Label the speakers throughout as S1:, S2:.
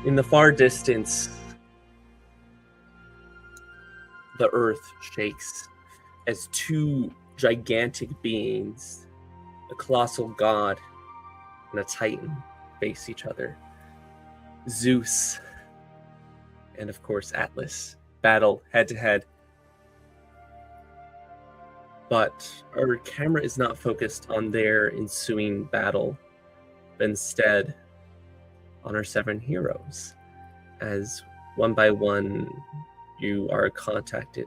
S1: In the far distance, the earth shakes as two gigantic beings, a colossal god and a titan, face each other. Zeus and, of course, Atlas battle head to head. But our camera is not focused on their ensuing battle, but instead on our 7 heroes, as one by one you are contacted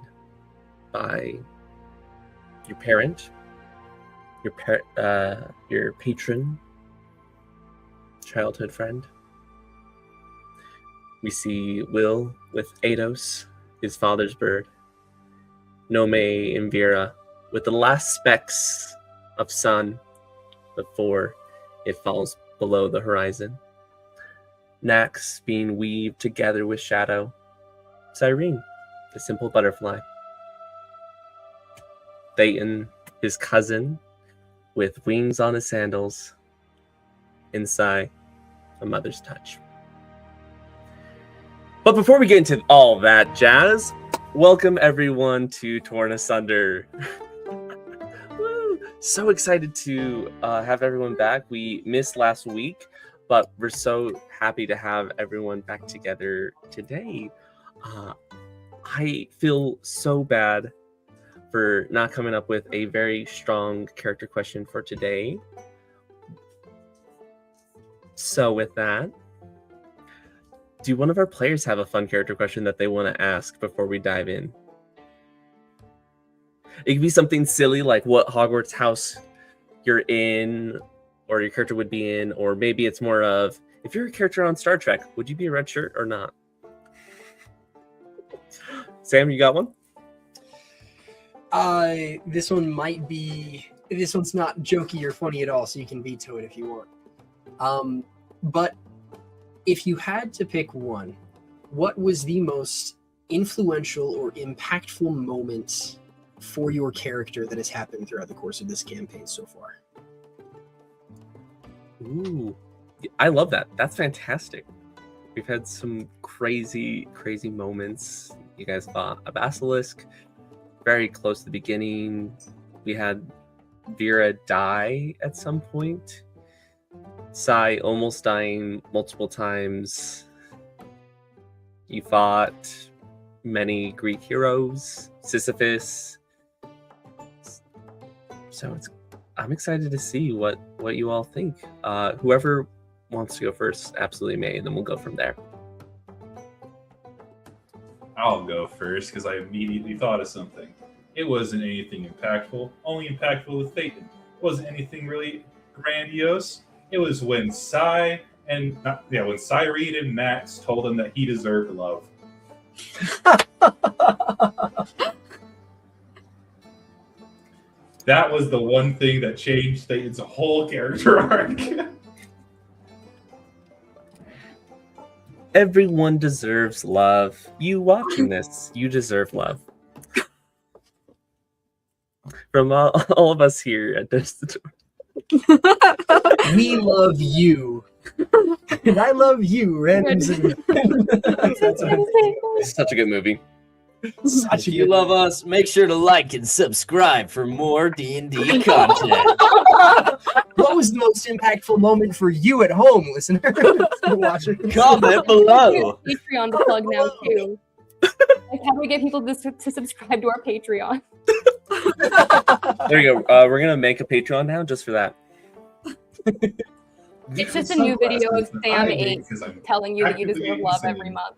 S1: by your parent, your patron, childhood friend. We see Will with Eidos, his father's bird, Nomei and Veera with the last specks of sun before it falls below the horizon. Nax being weaved together with shadow. Cyrene, the simple butterfly. Thayton, his cousin, with wings on his sandals. Inside, a mother's touch. But before we get into all that jazz, welcome everyone to Torn Asunder. So excited to have everyone back. We missed last week, but we're so happy to have everyone back together today. I feel so bad for not coming up with a very strong character question for today. So with that, do one of our players have a fun character question that they want to ask before we dive in? It could be something silly like what Hogwarts house you're in, or your character would be in, or maybe it's more of, if you're a character on Star Trek, would you be a red shirt or not? Sam, you got one?
S2: This one might be... This one's not jokey or funny at all, so you can veto it if you want. But if you had to pick one, what was the most influential or impactful moment for your character that has happened throughout the course of this campaign so far?
S1: Ooh, I love that. That's fantastic. We've had some crazy moments. You guys fought a basilisk very close to the beginning. We had Veera die at some point. Sai almost dying multiple times. You fought many Greek heroes, Sisyphus. So I'm excited to see what you all think. Whoever wants to go first absolutely may, and then we'll go from there.
S3: I'll go first because I immediately thought of something. It wasn't anything impactful, only impactful with Thayton. It wasn't anything really grandiose. It was when Cyrene and Nax told him that he deserved love. That was the one thing that changed Thayton's whole character arc.
S1: Everyone deserves love. You watching this, you deserve love. From all of us here at this.
S2: We love you. And I love you, Rams.
S1: It's such a good movie.
S4: If you love us, make sure to like and subscribe for more D&D content.
S2: What was the most impactful moment for you at home, listener?
S4: Comment below.
S5: Patreon to plug now too. Like, how do we get people to subscribe to our Patreon?
S1: There you go. We're gonna make a Patreon now just for that.
S5: It's just a new video of Sam 8 telling you that you deserve love every month.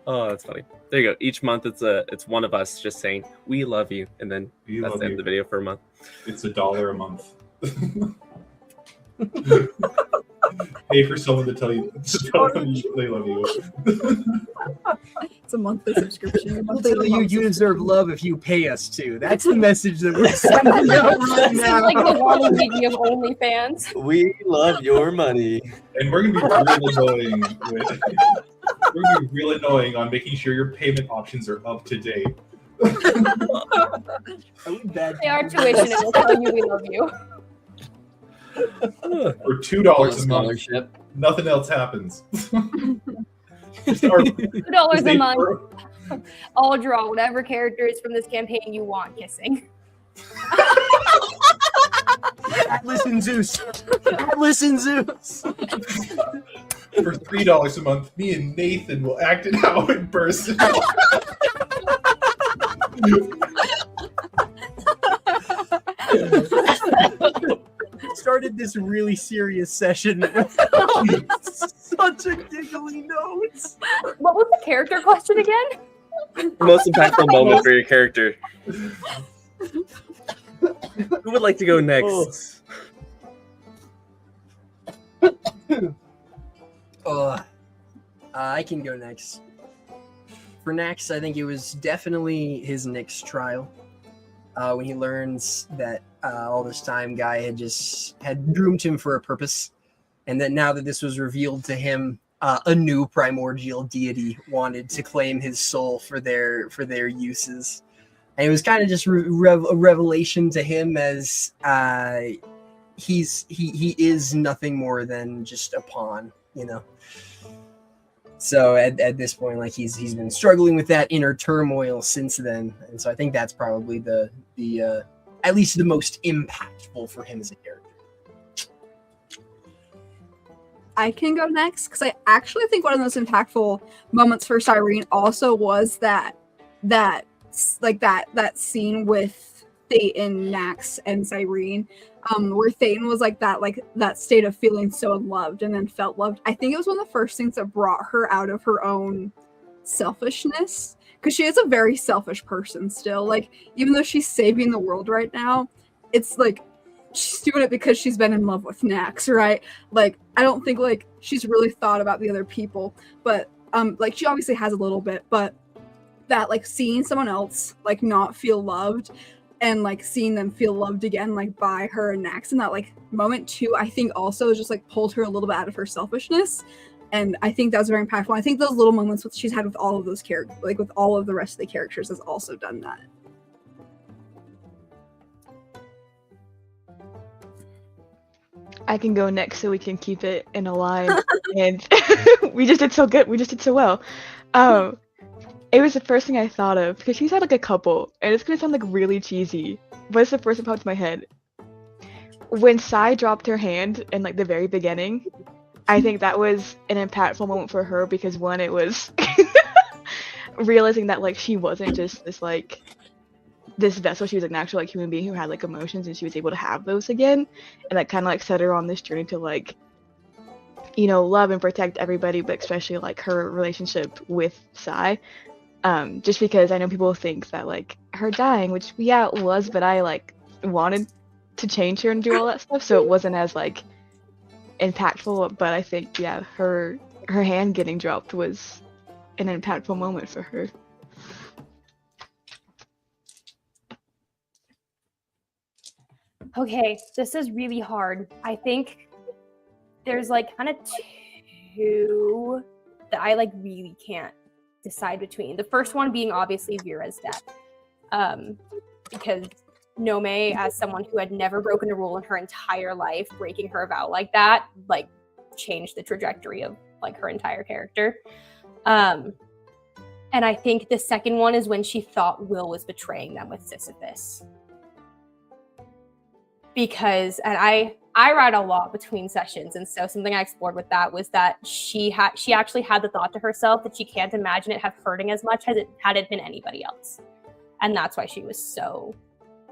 S1: Oh, that's funny. There you go. Each month it's one of us just saying we love you, and then that's the end of the video for a month.
S3: It's $1 a month. Pay for someone to tell you they love you.
S6: It's a monthly subscription.
S2: We'll tell you deserve love if you pay us to. That's the message that we're sending out right
S5: This is
S2: now.
S5: like the Waluigi of OnlyFans.
S4: We love your money.
S3: And we're gonna be really annoying with we're gonna be real annoying on making sure your payment options are up to date.
S2: Are we bad?
S5: Pay our tuition and we'll tell you we love you.
S3: For $2
S4: Support
S3: a month,
S4: scholarship.
S3: nothing else happens.
S5: $2 a month. I'll draw whatever characters from this campaign you want kissing.
S2: Atlas and Zeus. Atlas and Zeus.
S3: For $3 a month, me and Nathan will act it out in person.
S2: Started this really serious session with such a giggly note.
S5: What was the character question again?
S1: The most impactful moment for your character. Who would like to go next?
S2: I can go next. For Nax, I think it was definitely his Nyx trial. When he learns that all this time Guy had groomed him for a purpose, and that now that this was revealed to him, a new primordial deity wanted to claim his soul for their uses. And it was kind of just a revelation to him as he is nothing more than just a pawn, you know. So at this point, like he's been struggling with that inner turmoil since then, and so I think that's probably the at least the most impactful for him as a character.
S6: I can go next because I actually think one of the most impactful moments for Cyrene also was that scene with Thayton, Nax, and Cyrene, where Thayton was like that state of feeling so unloved and then felt loved. I think it was one of the first things that brought her out of her own selfishness, because she is a very selfish person still. Like, even though she's saving the world right now, it's like she's doing it because she's been in love with Nax, right? Like, I don't think like she's really thought about the other people, but like she obviously has a little bit, but that like seeing someone else like not feel loved and like seeing them feel loved again, like by her and Nax in that like moment too, I think also just like pulled her a little bit out of her selfishness. And I think that was very impactful. I think those little moments she's had with all of those characters, like with all of the rest of the characters, has also done that.
S7: I can go next so we can keep it in a line. And we just did so good. We just did so well. It was the first thing I thought of because she's had like a couple, and it's gonna sound like really cheesy, but it's the first thing that popped in my head. When Sai dropped her hand in like the very beginning, I think that was an impactful moment for her because one, it was realizing that like she wasn't just this vessel, she was like an actual like human being who had like emotions, and she was able to have those again, and that kind of like set her on this journey to like, you know, love and protect everybody, but especially like her relationship with Sai. Just because I know people think that like her dying, which yeah it was, but I like wanted to change her and do all that stuff, so it wasn't as like impactful. But I think yeah, her hand getting dropped was an impactful moment for her.
S5: Okay, this is really hard. I think there's like kind of two that I like really can't decide between. The first one being obviously Veera's death, because Nomei, as someone who had never broken a rule in her entire life, breaking her vow like that like changed the trajectory of like her entire character. And I think the second one is when she thought Will was betraying them with Sisyphus. Because, and I write a lot between sessions, and so something I explored with that was that she actually had the thought to herself that she can't imagine it have hurting as much as had it been anybody else, and that's why she was so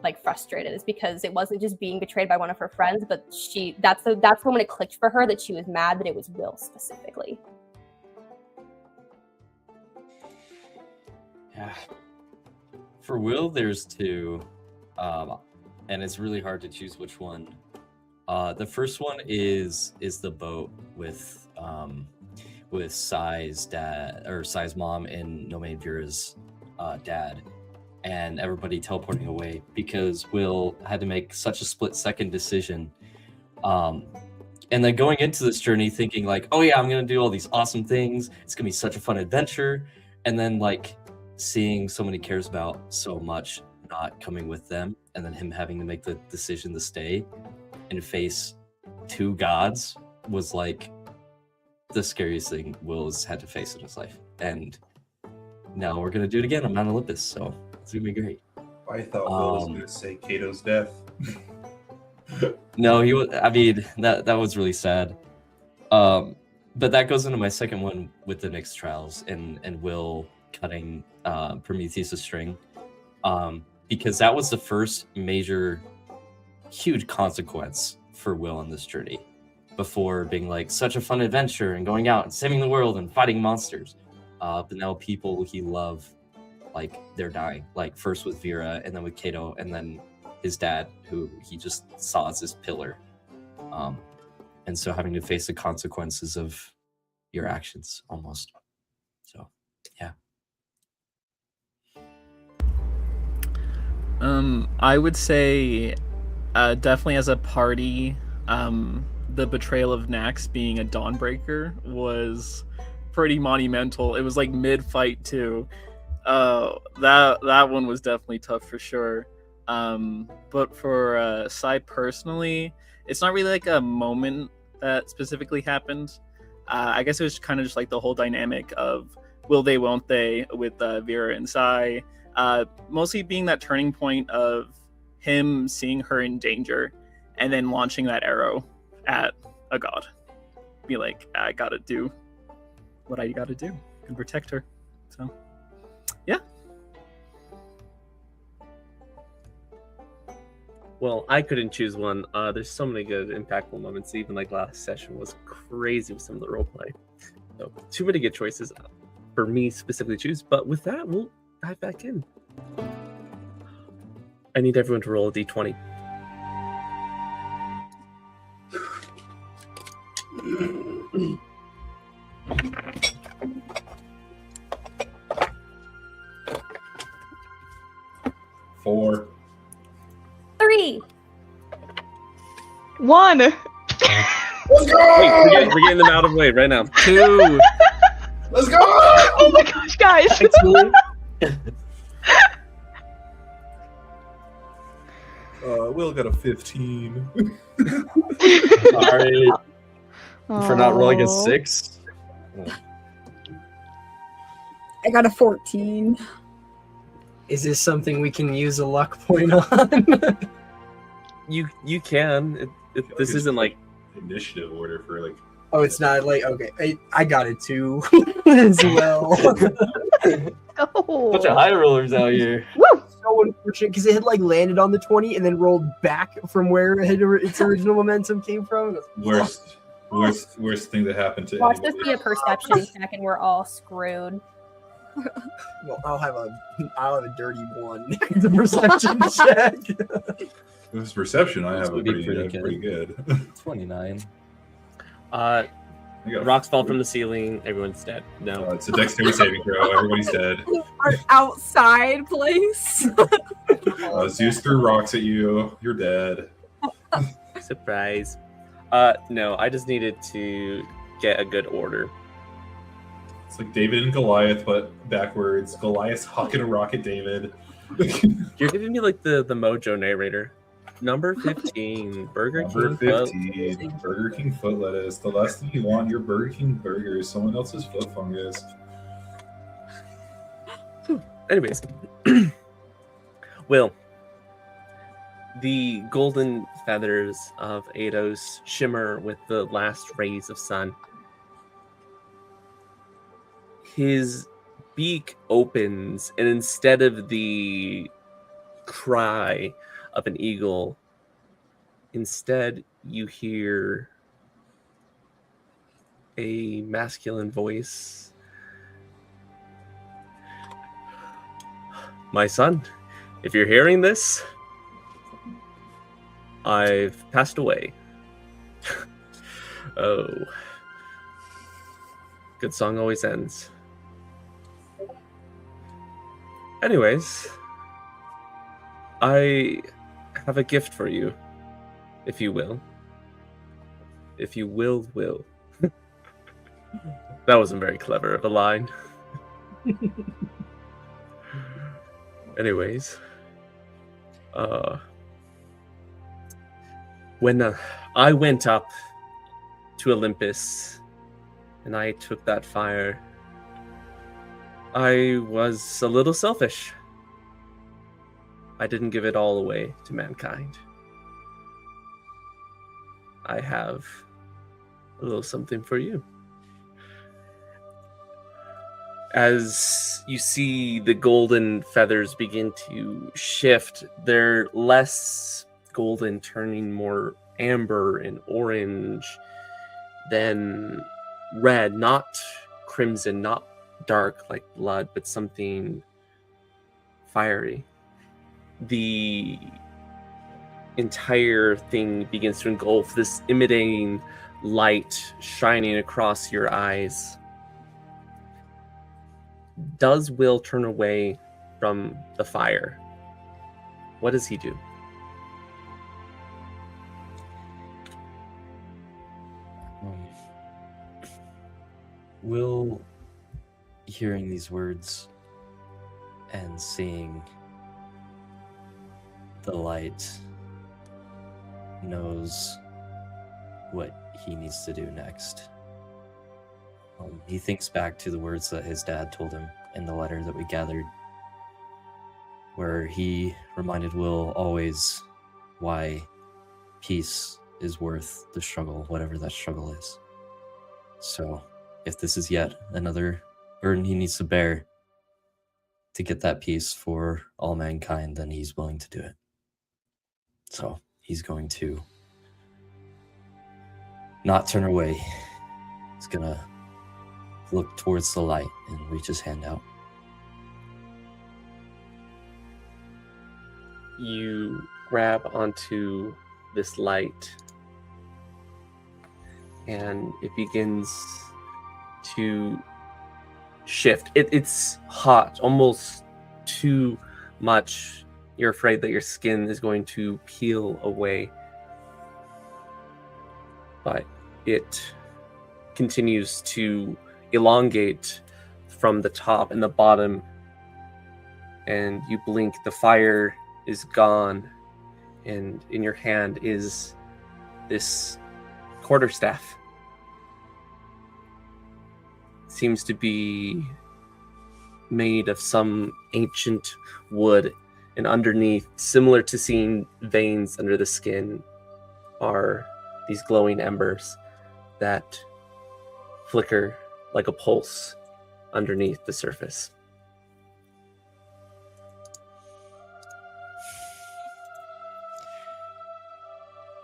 S5: like frustrated, is because it wasn't just being betrayed by one of her friends, but that's when it clicked for her that she was mad that it was Will specifically.
S4: Yeah. For Will, there's two. And it's really hard to choose which one. The first one is the boat with Sai's dad, or Sai's mom, and Nomei and Veera's dad, and everybody teleporting away because Will had to make such a split-second decision. And then going into this journey thinking like, oh yeah, I'm gonna do all these awesome things. It's gonna be such a fun adventure. And then like seeing someone he cares about so much not coming with them, and then him having to make the decision to stay and face two gods was like the scariest thing Will's had to face in his life. And now we're gonna do it again on Mount Olympus, so it's gonna be great.
S3: I thought Will was going to say Cato's death.
S4: No, he was. I mean, that was really sad. But that goes into my second one with the Nyx trials and Will cutting Prometheus' string, because that was the first major, huge consequence for Will on this journey. Before being like such a fun adventure and going out and saving the world and fighting monsters, but now people he loved, like they're dying. Like first with Veera, and then with Cato, and then his dad, who he just saw as his pillar. And so having to face the consequences of your actions almost. So, yeah.
S8: I would say definitely as a party, the betrayal of Nax being a Dawnbreaker was pretty monumental. It was like mid-fight too. That one was definitely tough for sure. But for Sai personally, it's not really like a moment that specifically happened. I guess it was kind of just like the whole dynamic of will they, won't they, with Veera and Sai. Mostly being that turning point of him seeing her in danger and then launching that arrow at a god. Be like, I gotta do what I gotta do and protect her. So, yeah.
S1: Well, I couldn't choose one. There's so many good, impactful moments. Even like last session was crazy with some of the roleplay. So too many good choices for me specifically to choose. But with that, we'll dive back in. I need everyone to roll a d20.
S3: Four.
S5: 3.
S7: 1.
S3: Let's go!
S1: Wait, we're getting them out of the way right now. 2.
S3: Let's go!
S7: Oh my gosh, guys!
S3: Will got a 15.
S4: Sorry for not rolling a 6.
S6: I got a 14.
S2: Is this something we can use a luck point on?
S1: You can. This isn't like
S3: Initiative order for like.
S2: Oh, it's not like, okay. I got it too as well.
S7: Oh.
S4: Bunch of high rollers out here.
S2: So unfortunate because it had like landed on the 20 and then rolled back from where its original momentum came from.
S3: Worst thing that happened to
S5: Watch this
S3: anybody.
S5: be a perception check and we're all screwed.
S2: Well, I'll have a dirty 1. The perception check.
S3: If it's perception, I
S4: This
S3: have a
S4: would be
S3: pretty good.
S4: 29.
S3: I got
S1: rocks fall from the ceiling. Everyone's dead. No.
S3: It's a dexterity saving throw. Everybody's dead.
S6: Our outside place.
S3: Zeus threw rocks at you. You're dead.
S1: Surprise. No, I just needed to get a good order.
S3: It's like David and Goliath, but backwards. Goliath's hucking a rock at David.
S1: You're giving me like the Mojo narrator. Number 15, Burger
S3: Number
S1: King.
S3: 15, Burger King foot lettuce. The last thing you want in your Burger King burger is someone else's foot fungus.
S1: Anyways, Will, the golden feathers of Eidos shimmer with the last rays of sun. His beak opens, and instead of the cry of an eagle, instead you hear a masculine voice. My son, if you're hearing this, I've passed away. Oh. Good song always ends. Anyways, I have a gift for you, if you will. If you will. That wasn't very clever of a line. Anyways, When I went up to Olympus and I took that fire, I was a little selfish. I didn't give it all away to mankind. I have a little something for you. As you see the golden feathers begin to shift, they're less golden, turning more amber and orange, then red, not crimson, not dark like blood, but something fiery. The entire thing begins to engulf this emanating light shining across your eyes. Does Will turn away from the fire? What does he do?
S4: Will, hearing these words and seeing the light, knows what he needs to do next. He thinks back to the words that his dad told him in the letter that we gathered, where he reminded Will always why peace is worth the struggle, whatever that struggle is. So if this is yet another burden he needs to bear to get that peace for all mankind, then he's willing to do it. So he's going to not turn away. He's gonna look towards the light and reach his hand out.
S1: You grab onto this light and it begins to shift. It's hot, almost too much. You're afraid that your skin is going to peel away, but it continues to elongate from the top and the bottom, and you blink, the fire is gone, and in your hand is this quarterstaff. Seems to be made of some ancient wood, and underneath, similar to seeing veins under the skin, are these glowing embers that flicker like a pulse underneath the surface.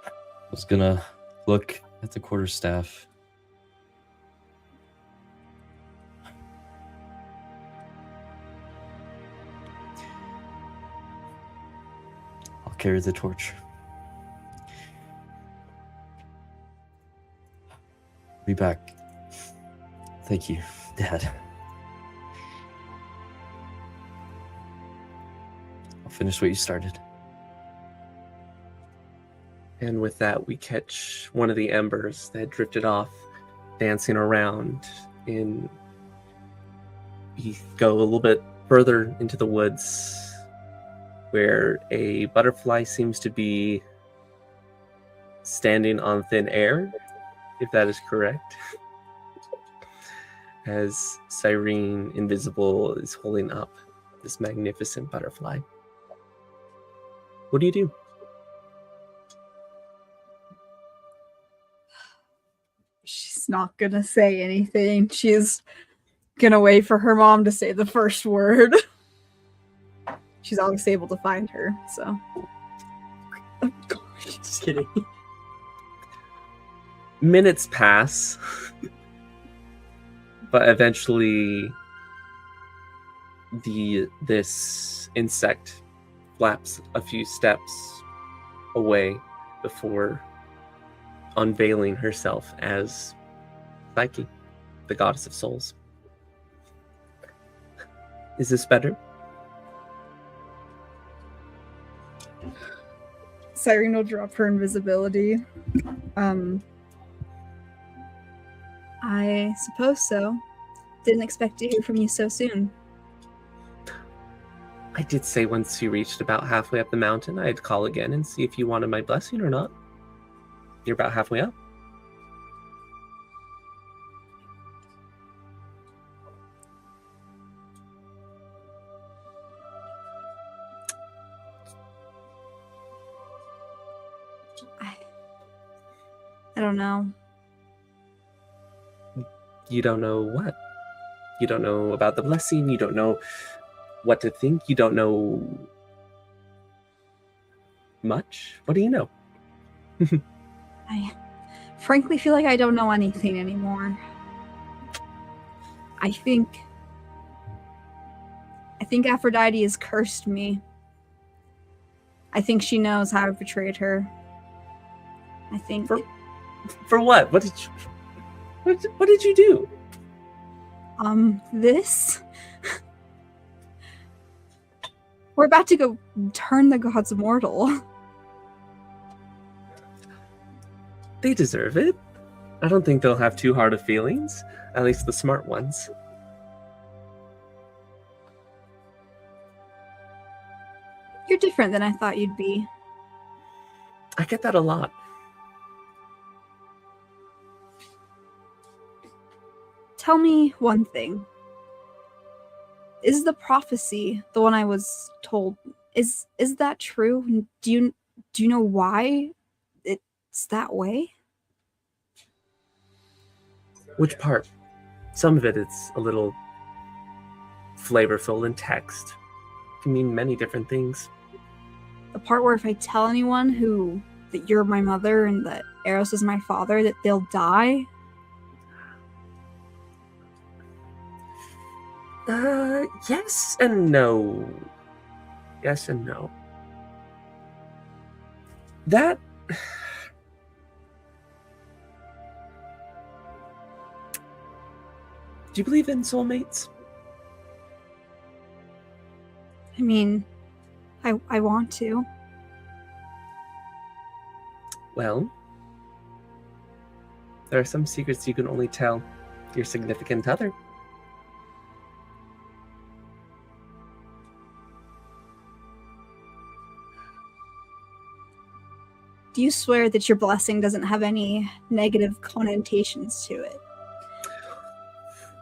S4: I was gonna look at the quarterstaff. I'll carry the torch. Be back. Thank you, Dad. I'll finish what you started.
S1: And with that, we catch one of the embers that drifted off, dancing around. And we go a little bit further into the woods, where a butterfly seems to be standing on thin air, if that is correct. As Cyrene, invisible, is holding up this magnificent butterfly. What do you do?
S6: She's not gonna say anything. She's gonna wait for her mom to say the first word. She's always able to find her, so.
S2: Just kidding.
S1: Minutes pass, but eventually this insect flaps a few steps away before unveiling herself as Psyche, the goddess of souls. Is this better?
S6: Cyrene will drop her invisibility. I suppose so. Didn't expect to hear from you so soon.
S1: I did say once you reached about halfway up the mountain, I'd call again and see if you wanted my blessing or not. You're about halfway up.
S6: I don't know.
S1: You don't know what? You don't know about the blessing. You don't know what to think. You don't know much. What do you know?
S6: I frankly feel like I don't know anything anymore. I think Aphrodite has cursed me. I think she knows how I betrayed her. I think
S1: For what? What did you do?
S6: This. We're about to go turn the gods mortal.
S1: They deserve it. I don't think they'll have too hard of feelings. At least the smart ones.
S6: You're different than I thought you'd be.
S1: I get that a lot.
S6: Tell me one thing. Is the prophecy the one I was told? Is that true? Do you know why it's that way?
S1: Which part? Some of it is a little flavorful in text. It can mean many different things.
S6: The part where if I tell anyone that you're my mother and that Eros is my father, that they'll die?
S1: Yes and no. Yes and no. That... Do you believe in soulmates?
S6: I mean, I want to.
S1: Well, there are some secrets you can only tell your significant other.
S6: Do you swear that your blessing doesn't have any negative connotations to it?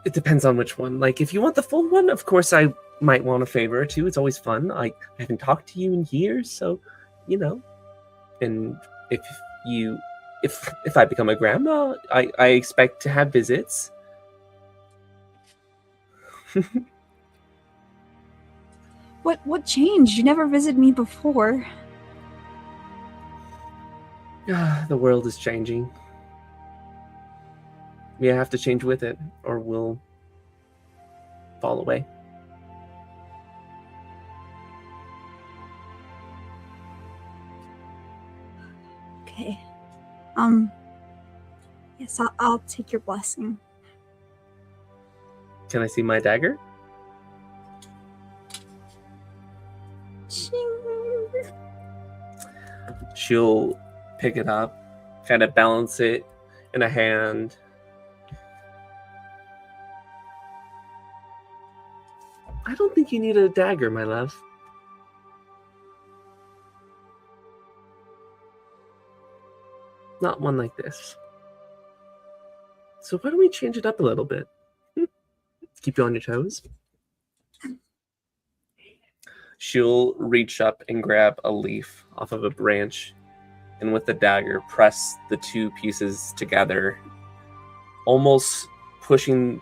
S1: It depends on which one. Like, if you want the full one, of course I might want a favor or two. It's always fun. I haven't talked to you in years, so, you know. And if I become a grandma, I expect to have visits.
S6: What changed? You never visited me before.
S1: The world is changing. We have to change with it, or we'll fall away.
S6: Okay. Yes, I'll take your blessing.
S1: Can I see my dagger? She'll pick it up, kind of balance it in a hand. I don't think you need a dagger, my love. Not one like this. So why don't we change it up a little bit? Keep you on your toes. She'll reach up and grab a leaf off of a branch, and with the dagger, press the two pieces together, almost pushing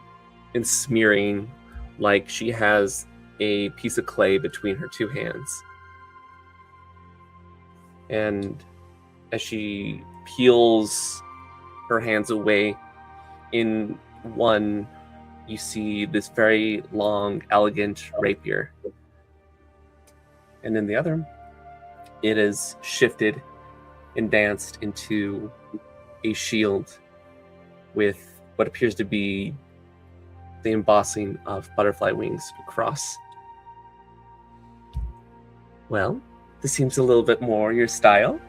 S1: and smearing like she has a piece of clay between her two hands. And as she peels her hands away, in one, you see this very long, elegant rapier. And in the other, it is shifted and danced into a shield with what appears to be the embossing of butterfly wings across. Well, this seems a little bit more your style.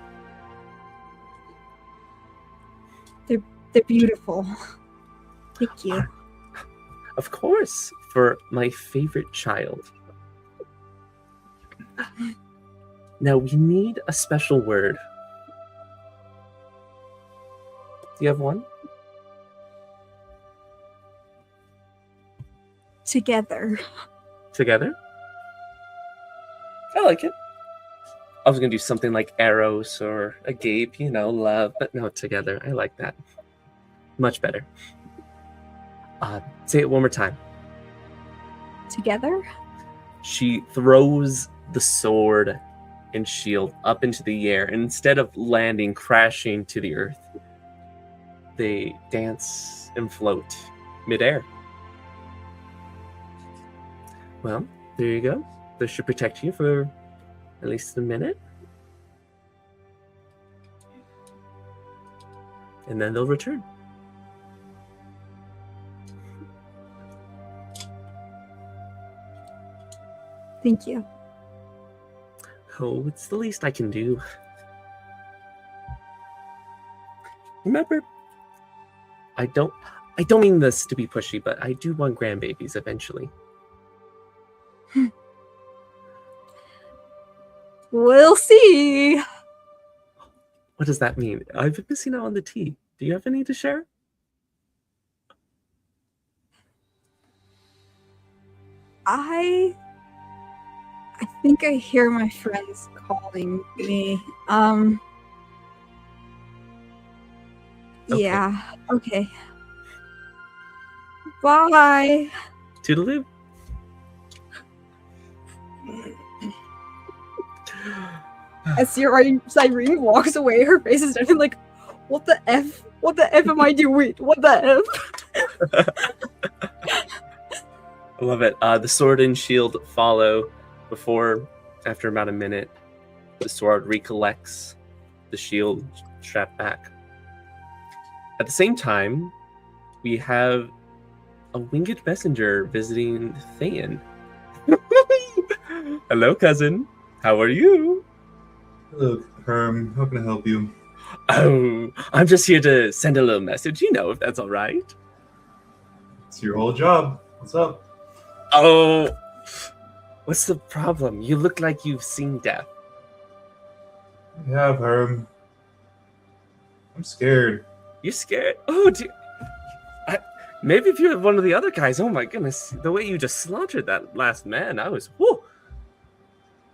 S6: They're beautiful. Thank you.
S1: Of course, for my favorite child. Now we need a special word. you have one?
S6: Together.
S1: Together? I like it. I was gonna do something like Eros or Agape, love, but no, together. I like that. Much better. Say it one more time.
S6: Together?
S1: She throws the sword and shield up into the air, and instead of landing, crashing to the earth, they dance and float midair. Well, there you go. This should protect you for at least a minute. And then they'll return.
S6: Thank you.
S1: Oh, it's the least I can do. Remember, I don't mean this to be pushy, but I do want grandbabies eventually.
S6: We'll see.
S1: What does that mean? I've been missing out on the tea. Do you have any to share?
S6: I think I hear my friends calling me.
S1: Okay.
S6: Yeah. Okay. Bye.
S1: Toodaloo.
S6: As Cyrene walks away, her face is definitely like, what the F? What the F am I doing? What the F?
S1: I love it. The sword and shield follow after about a minute, the sword recollects, the shield strapped back. At the same time, we have a winged messenger visiting Thayton. Hello, cousin. How are you?
S3: Hello, Herm. How can I help you?
S1: Oh, I'm just here to send a little message, if that's all right.
S3: It's your whole job. What's up?
S1: Oh, what's the problem? You look like you've seen death.
S3: I have, Herm. I'm scared.
S1: You're scared? Oh, maybe if you had one of the other guys. Oh my goodness, the way you just slaughtered that last man, I was, whoo.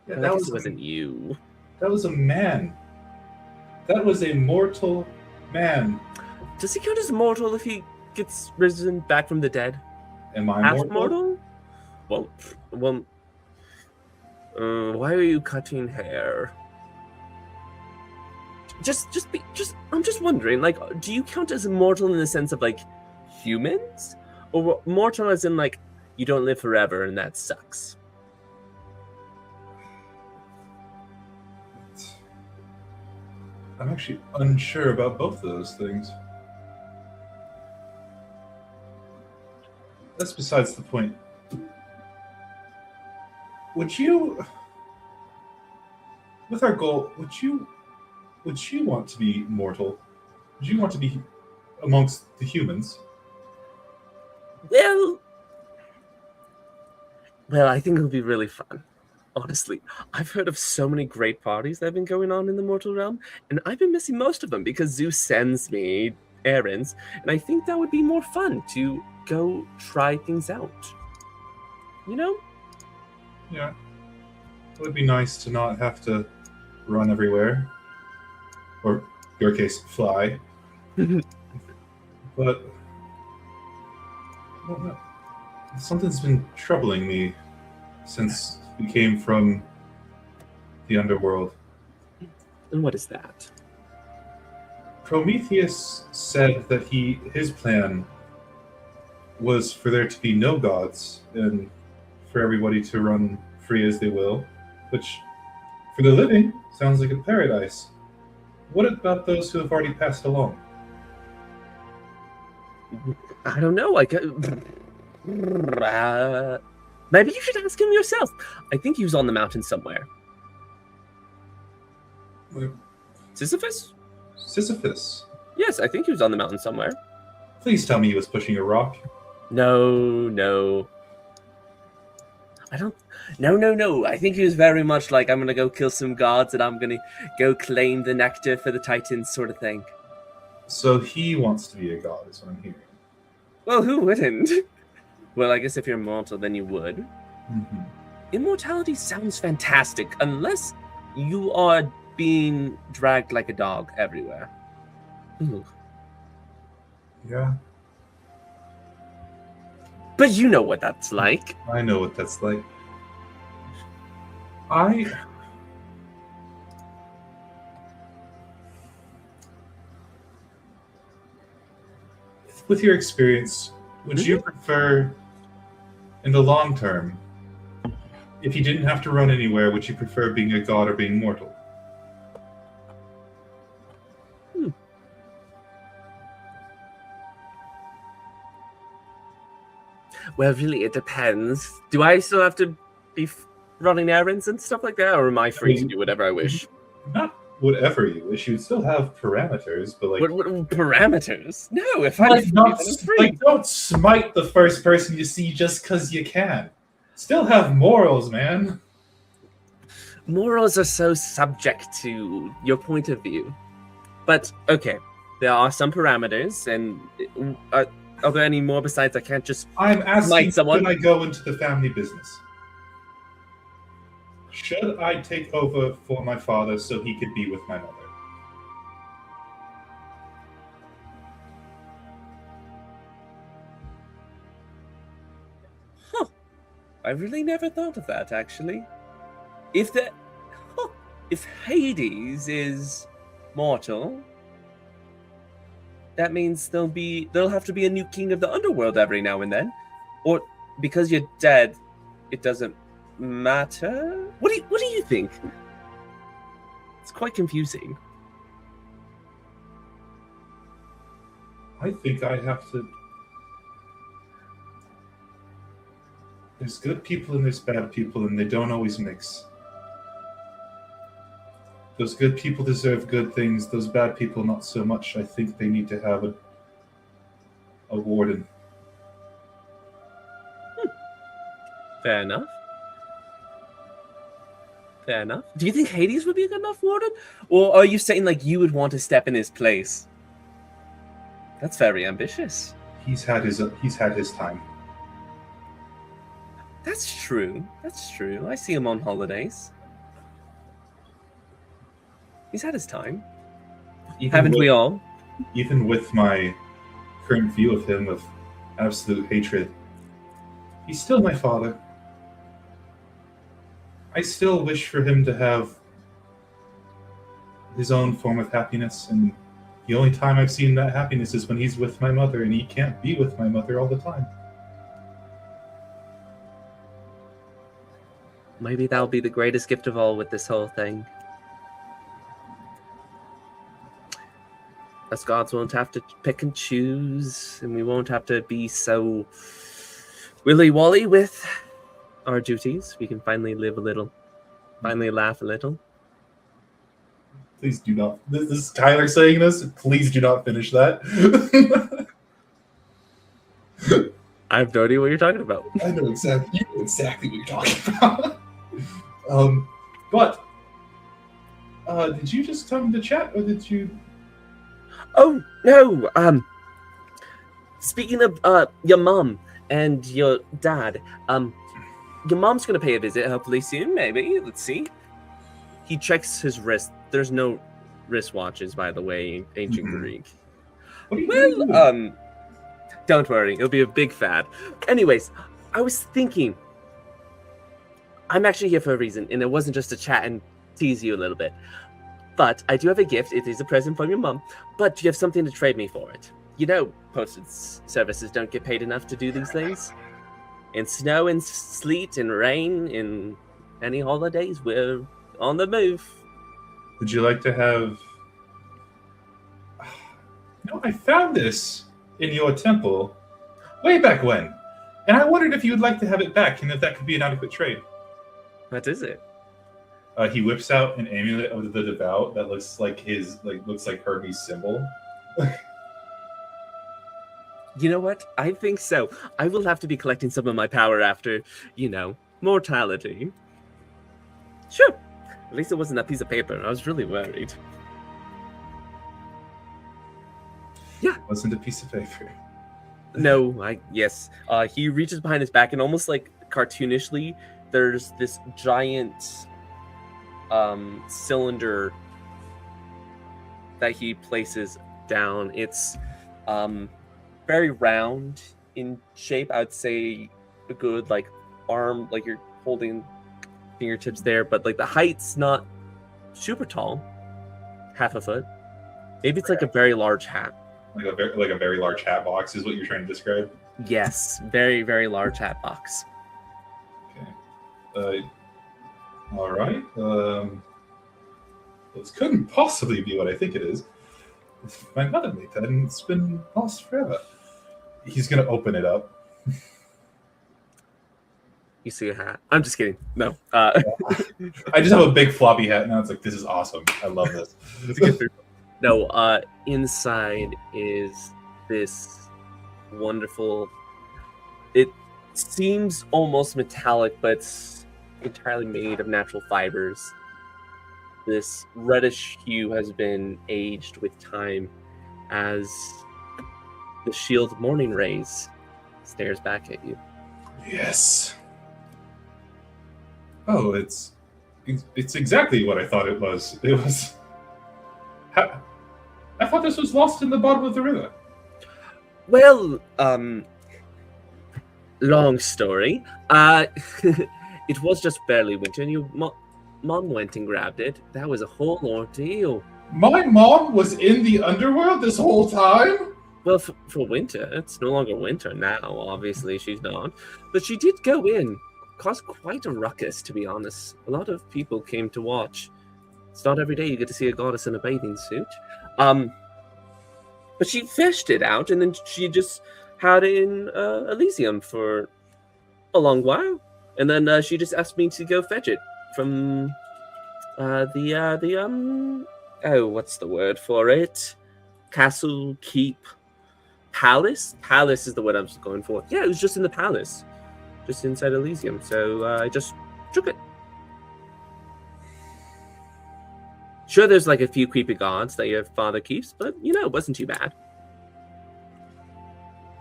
S3: Yeah,
S1: That wasn't you.
S3: That was a man. That was a mortal man.
S1: Does he count as mortal if he gets risen back from the dead?
S3: Am I
S1: Half
S3: mortal?
S1: Well, why are you cutting hair? I'm just wondering, like, do you count as immortal in the sense of, like, humans? Or mortal as in, like, you don't live forever and that sucks?
S3: I'm actually unsure about both of those things. That's besides the point. Would you, with our goal, would you want to be mortal? Would you want to be amongst the humans?
S1: Well, I think it'll be really fun. Honestly, I've heard of so many great parties that have been going on in the mortal realm, and I've been missing most of them because Zeus sends me errands, and I think that would be more fun to go try things out.
S3: Yeah. It would be nice to not have to run everywhere. Or, in your case, fly. But, I don't know. Something's been troubling me since we came from the underworld.
S1: And what is that?
S3: Prometheus said that his plan was for there to be no gods and for everybody to run free as they will, which, for the living, sounds like a paradise. What about those who have already passed along?
S1: I don't know. Maybe you should ask him yourself. I think he was on the mountain somewhere.
S3: Wait,
S1: Sisyphus?
S3: Sisyphus.
S1: Yes, I think he was on the mountain somewhere.
S3: Please tell me he was pushing a rock.
S1: No. No. I think he was very much like, I'm gonna go kill some gods and I'm gonna go claim the nectar for the Titans sort of thing.
S3: So he wants to be a god, is what I'm hearing.
S1: Well, who wouldn't? Well, I guess if you're immortal, then you would.
S3: Mm-hmm.
S1: Immortality sounds fantastic, unless you are being dragged like a dog everywhere. Ooh.
S3: Yeah,
S1: But you know what that's like.
S3: I know what that's like. With your experience, would you prefer, in the long term, if you didn't have to run anywhere, would you prefer being a god or being mortal?
S1: Well, really, it depends. Do I still have to be running errands and stuff like that, or am I free to do whatever I wish?
S3: Not whatever you wish. You would still have parameters, but like
S1: What parameters? No, if I'm
S3: like,
S1: free,
S3: not,
S1: then I'm free.
S3: like don't smite the first person you see just because you can. Still have morals, man.
S1: Morals are so subject to your point of view. But, okay, there are some parameters, and are there any more besides I can't just
S3: I'm asking,
S1: smite someone?
S3: Should I go into the family business? Should I take over for my father so he could be with my mother?
S1: Huh. I really never thought of that, actually. If Hades is mortal, that means there'll have to be a new king of the underworld every now and then. Or because you're dead, it doesn't matter? What do you think? It's quite confusing.
S3: I think I have to. There's good people and there's bad people, and they don't always mix. Those good people deserve good things. Those bad people, not so much. I think they need to have a warden.
S1: Fair enough. Fair enough. Do you think Hades would be a good enough warden? Or are you saying like you would want to step in his place? That's very ambitious.
S3: He's had his time.
S1: That's true. That's true. I see him on holidays. He's had his time. Haven't we all?
S3: Even with my current view of him of absolute hatred, he's still my father. I still wish for him to have his own form of happiness, and the only time I've seen that happiness is when he's with my mother, and he can't be with my mother all the time.
S1: Maybe that'll be the greatest gift of all with this whole thing. Us gods won't have to pick and choose, and we won't have to be so willy-wally with our duties. We can finally live a little, finally laugh a little.
S3: Please do not. This is Tyler saying this. Please do not finish that.
S1: I have no idea what you're talking about.
S3: I know exactly. You know exactly what you're talking about. But did you just come to chat, or did you?
S1: Oh no. Speaking of your mom and your dad, your mom's gonna pay a visit hopefully soon. Maybe. Let's see. He checks his wrist. There's no wristwatches, by the way, in ancient Greek. Well, don't worry, it'll be a big fad. Anyways, I was thinking, I'm actually here for a reason, and it wasn't just to chat and tease you a little bit. But I do have a gift. It is a present from your mom, but you have something to trade me for it. You know, postage services don't get paid enough to do these things. In snow and sleet and rain, in any holidays, we're on the move.
S3: Would you like to have? No, I found this in your temple way back when, and I wondered if you would like to have it back, and if that could be an adequate trade.
S1: What is it?
S3: He whips out an amulet of the devout that looks like looks like Hermes' symbol.
S1: You know what? I think so. I will have to be collecting some of my power after, mortality. Sure. At least it wasn't that piece of paper. I was really worried. Yeah.
S3: Wasn't a piece of paper.
S1: No, yes. He reaches behind his back and almost like cartoonishly, there's this giant cylinder that he places down. It's very round in shape. I would say a good like arm, like you're holding fingertips there, but like the height's not super tall, half a foot. Maybe it's like a very large hat.
S3: Like a very large hat box is what you're trying to describe.
S1: Yes, very, very large hat box.
S3: Okay. All right. This couldn't possibly be what I think it is. My mother made that, and it's been lost forever. He's gonna open it up.
S1: You see a hat. I'm just kidding. No.
S3: I just have a big floppy hat now. It's like, this is awesome. I love this.
S1: No, inside is this wonderful, it seems almost metallic, but it's entirely made of natural fibers. This reddish hue has been aged with time as the shield of morning rays stares back at you.
S3: Yes. Oh, it's exactly what I thought it was. It was. I thought this was lost in the bottom of the river.
S1: Well, long story. It was just barely winter, and Mom went and grabbed it. That was a whole ordeal.
S3: My mom was in the underworld this whole time?
S1: Well, for winter, it's no longer winter now. Obviously, she's not. But she did go in. Caused quite a ruckus, to be honest. A lot of people came to watch. It's not every day you get to see a goddess in a bathing suit. But she fished it out, and then she just had it in Elysium for a long while. And then she just asked me to go fetch it from what's the word for it? Castle, keep, palace? Palace is the word I was going for. Yeah, it was just in the palace. Just inside Elysium. So I just took it. Sure, there's like a few creepy gods that your father keeps, but it wasn't too bad.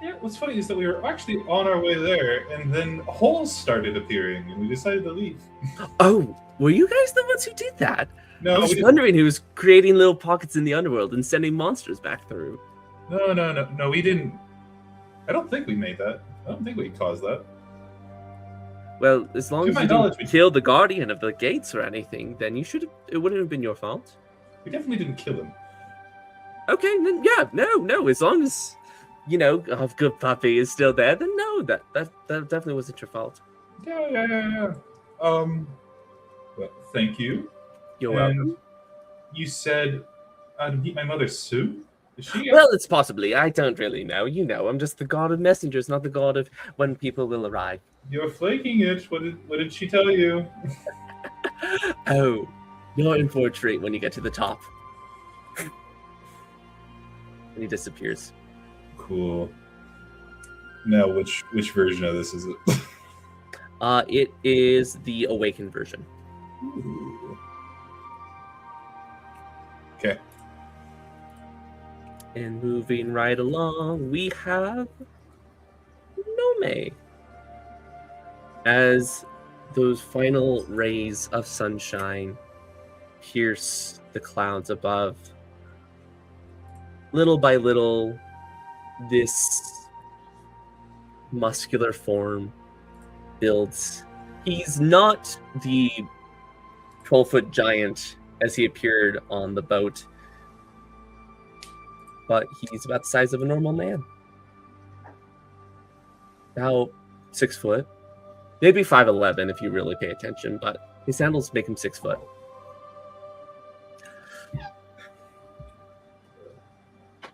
S3: Yeah, what's funny is that we were actually on our way there, and then holes started appearing, and we decided to leave.
S1: Oh, were you guys the ones who did that?
S3: No,
S1: I was wondering who was creating little pockets in the underworld and sending monsters back through.
S3: No, we didn't. I don't think we made that. I don't think we caused that.
S1: Well, as long as you didn't kill the guardian of the gates or anything, then it wouldn't have been your fault.
S3: We definitely didn't kill him.
S1: Okay, then yeah, no. As long as a good puppy is still there, then no, that definitely wasn't your fault.
S3: Yeah. Well, thank you.
S1: You're welcome.
S3: You said to meet my mother soon? Is she?
S1: Well, it's possibly. I don't really know. I'm just the god of messengers, not the god of when people will arrive.
S3: You're flaking it. What did she tell you?
S1: Oh, you're in for a treat when you get to the top. And he disappears.
S3: Cool. Now, which version of this is it?
S1: It is the awakened version.
S3: Ooh. Okay.
S1: And moving right along, we have Nomei. As those final rays of sunshine pierce the clouds above, little by little, this muscular form builds. He's not the 12-foot giant as he appeared on the boat, but he's about the size of a normal man. About 6 foot. Maybe 5'11" if you really pay attention, but his sandals make him 6 foot.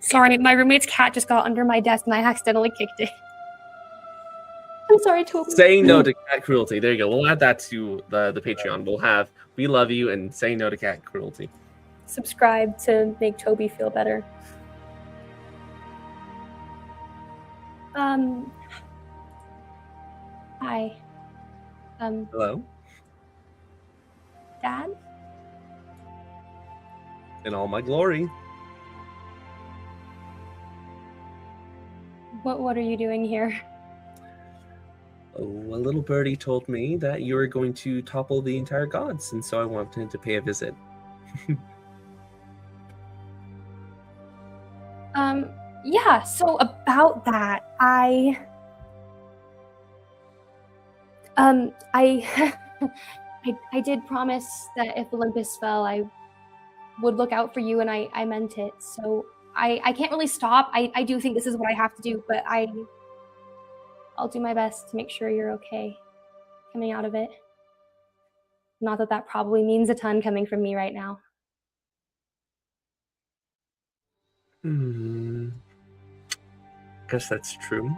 S5: Sorry, my roommate's cat just got under my desk and I accidentally kicked it. I'm sorry, Toby.
S1: Saying no to cat cruelty. There you go. We'll add that to the Patreon. We'll have "We love you" and "Say no to cat cruelty."
S5: Subscribe to make Toby feel better. Hi.
S1: Hello.
S5: Dad?
S1: In all my glory.
S5: What are you doing here?
S1: Oh, a little birdie told me that you were going to topple the entire gods, and so I wanted to pay a visit.
S5: Yeah, so about that, I I did promise that if Olympus fell, I would look out for you, and I meant it. So I can't really stop. I do think this is what I have to do, but I'll do my best to make sure you're okay coming out of it. Not that that probably means a ton coming from me right now.
S1: Guess that's true.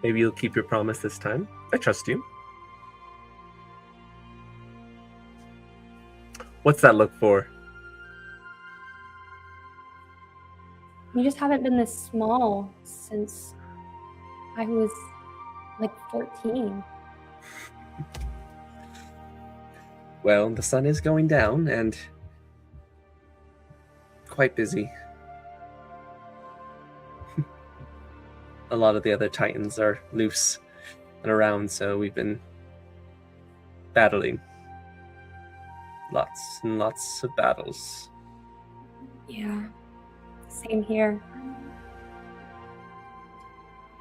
S1: Maybe you'll keep your promise this time. I trust you. What's that look for?
S5: You just haven't been this small since I was like 14.
S1: Well, the sun is going down and quite busy. A lot of the other Titans are loose and around, so we've been battling. Lots and lots of battles.
S5: Yeah, same here.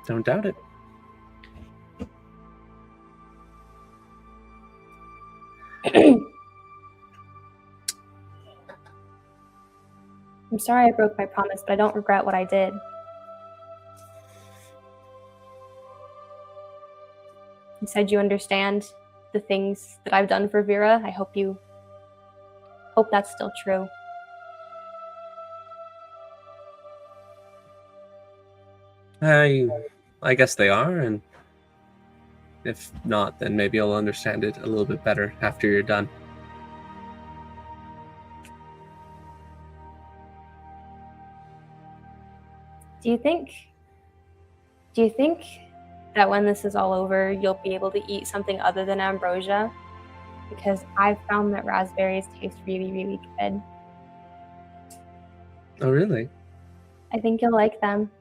S1: Don't doubt it.
S5: I'm sorry I broke my promise, but I don't regret what I did. You said you understand the things that I've done for Veera. I hope that's still true.
S1: I guess they are, and if not, then maybe I'll understand it a little bit better after you're done.
S5: Do you think that when this is all over, you'll be able to eat something other than ambrosia? Because I've found that raspberries taste really, really good.
S1: Oh, really?
S5: I think you'll like them.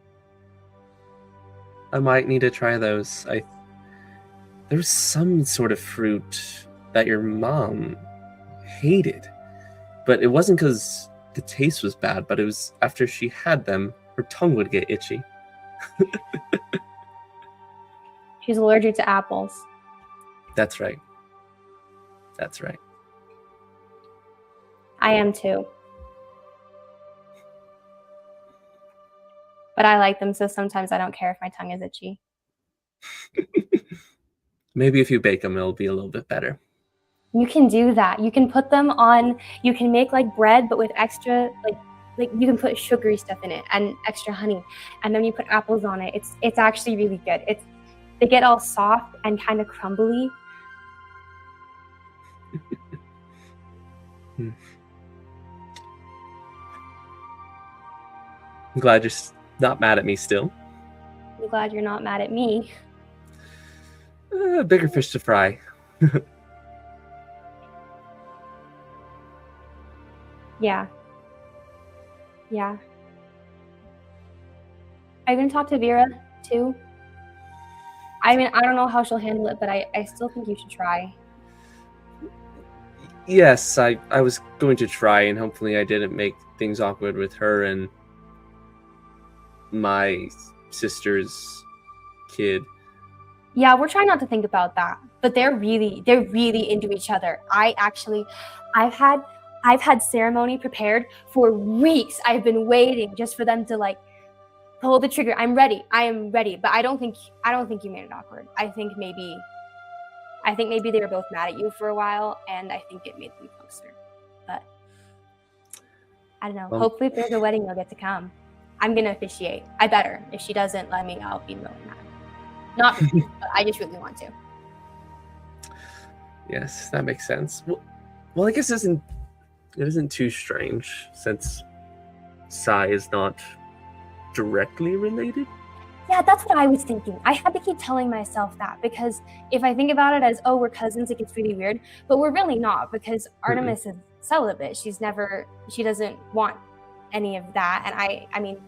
S1: I might need to try those. There's some sort of fruit that your mom hated, but it wasn't because the taste was bad, but it was after she had them, her tongue would get itchy.
S5: She's allergic to apples.
S1: That's right. That's right.
S5: I am too. But I like them, so sometimes I don't care if my tongue is itchy.
S1: Maybe if you bake them, it'll be a little bit better.
S5: You can do that. You can put them on, you can make like bread, but with extra, like you can put sugary stuff in it and extra honey. And then you put apples on it. It's actually really good. They get all soft and kind of crumbly.
S1: I'm glad you're not mad at me still.
S5: I'm glad you're not mad at me.
S1: Bigger fish to fry.
S5: Yeah. Yeah. Are you going to talk to Veera too? I mean, I don't know how she'll handle it, but I still think you should try.
S1: Yes, I was going to try, and hopefully I didn't make things awkward with her and my sister's kid.
S5: Yeah, we're trying not to think about that, but they're really into each other. I've had ceremony prepared for weeks. I've been waiting just for them to like pull the trigger. I am ready, but I don't think you made it awkward. I think maybe they were both mad at you for a while, and I think it made them closer. But I don't know.
S1: Well,
S5: hopefully, if there's a wedding, you'll get to come. I'm gonna officiate. I better. If she doesn't let me, I'll be really mad. Not for you, but I just really want to.
S1: Yes, that makes sense. Well, I guess it isn't too strange since Sai is not directly related.
S5: Yeah, that's what I was thinking. I had to keep telling myself that because if I think about it as, oh, we're cousins, it gets really weird. But we're really not because Artemis is celibate. She doesn't want any of that. And I mean,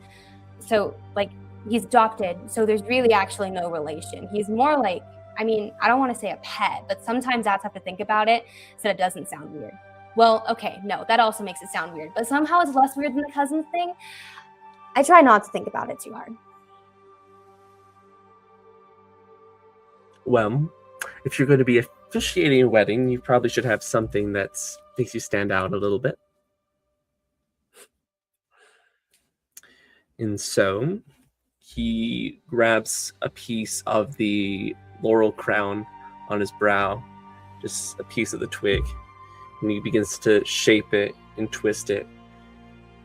S5: so like he's adopted, so there's really actually no relation. He's more like, I mean, I don't want to say a pet, but sometimes dads have to think about it so it doesn't sound weird. Well, okay, no, that also makes it sound weird, but somehow it's less weird than the cousins thing. I try not to think about it too hard.
S1: Well, if you're going to be officiating a wedding, you probably should have something that makes you stand out a little bit. And so he grabs a piece of the laurel crown on his brow, just a piece of the twig, and he begins to shape it and twist it,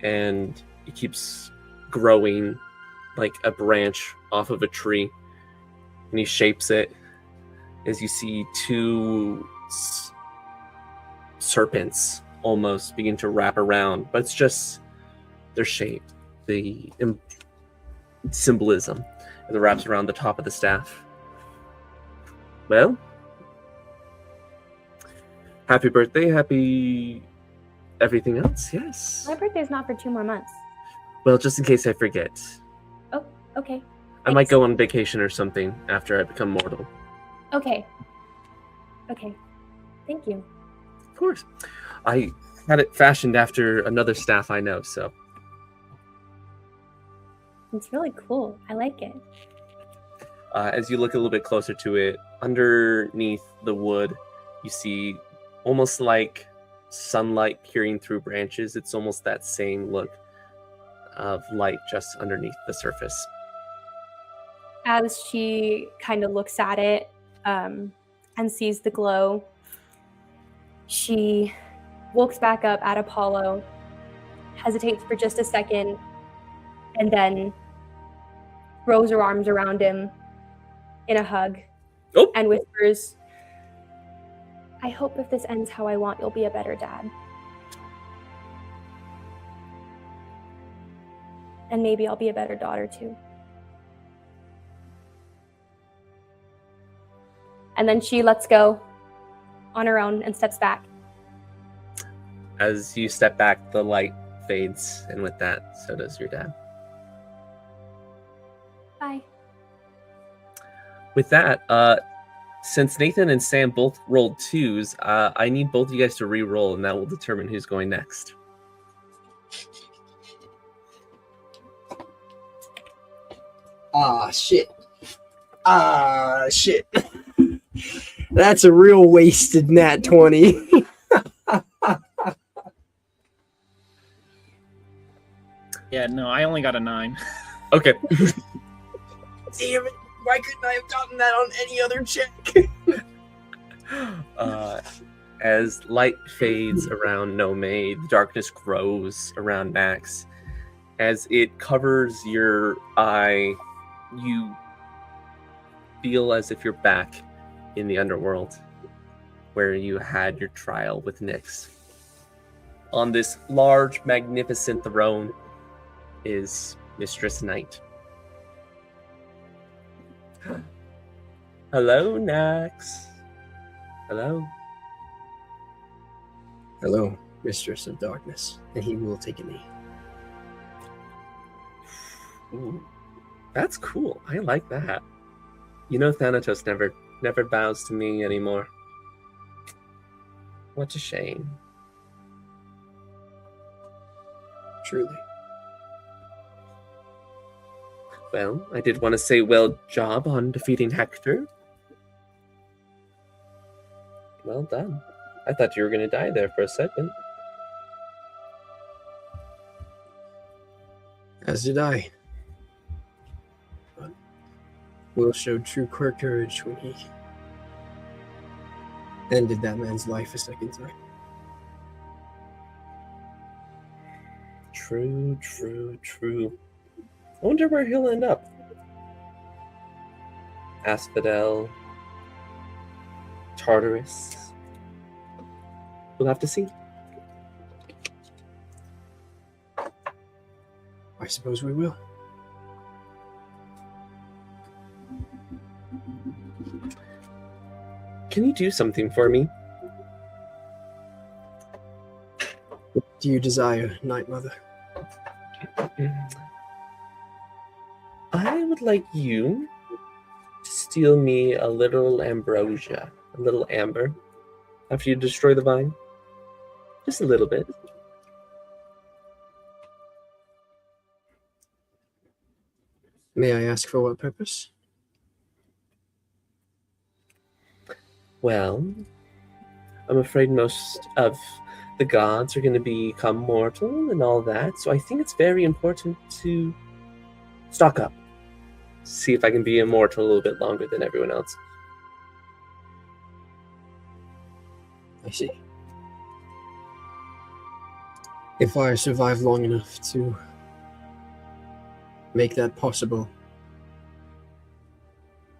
S1: and it keeps growing like a branch off of a tree, and he shapes it as you see two serpents almost begin to wrap around, but it's just their shape, the symbolism as it wraps around the top of the staff. Well, happy birthday, happy everything else, yes.
S5: My birthday's not for 2 more months.
S1: Well, just in case I forget.
S5: Oh, okay.
S1: I might go on vacation or something after I become mortal.
S5: Okay. Okay. Thank you.
S1: Of course. I had it fashioned after another staff I know, so.
S5: It's really cool. I like it.
S1: As you look a little bit closer to it, underneath the wood, you see almost like sunlight peering through branches. It's almost that same look of light just underneath the surface.
S5: As she kind of looks at it and sees the glow, she looks back up at Apollo, hesitates for just a second, and then throws her arms around him in a hug and whispers, I hope if this ends how I want, you'll be a better dad. And maybe I'll be a better daughter too. And then she lets go on her own and steps back.
S1: As you step back, the light fades, and with that, so does your dad.
S5: Bye.
S1: With that, since Nathan and Sam both rolled 2s, I need both of you guys to re-roll, and that will determine who's going next.
S2: Shit. Shit. That's a real wasted nat 20.
S8: Yeah, no, I only got a 9.
S1: Okay.
S2: Damn it. Why couldn't I have gotten that on any other check?
S1: As light fades around Nomei, the darkness grows around Max. As it covers your eye, you feel as if you're back in the underworld, where you had your trial with Nyx. On this large, magnificent throne is Mistress Night. Hello, Nax. Hello.
S2: Hello, Mistress of Darkness, and he will take a knee.
S1: Ooh, that's cool. I like that. You know, Thanatos never bows to me anymore. What a shame.
S2: Truly.
S1: Well, I did want to say well job on defeating Hector. Well done. I thought you were going to die there for a second.
S2: As did I. But Will showed true courage when he ended that man's life a second time.
S1: True, true, true. I wonder where he'll end up. Asphodel, Tartarus. We'll have to see.
S2: I suppose we will.
S1: Can you do something for me?
S2: What do you desire, Night Mother?
S1: I would like you to steal me a little ambrosia, a little amber, after you destroy the vine. Just a little bit.
S2: May I ask for what purpose?
S1: Well, I'm afraid most of the gods are going to become mortal and all that, so I think it's very important to stock up. See if I can be immortal a little bit longer than everyone else.
S2: I see. If I survive long enough to make that possible,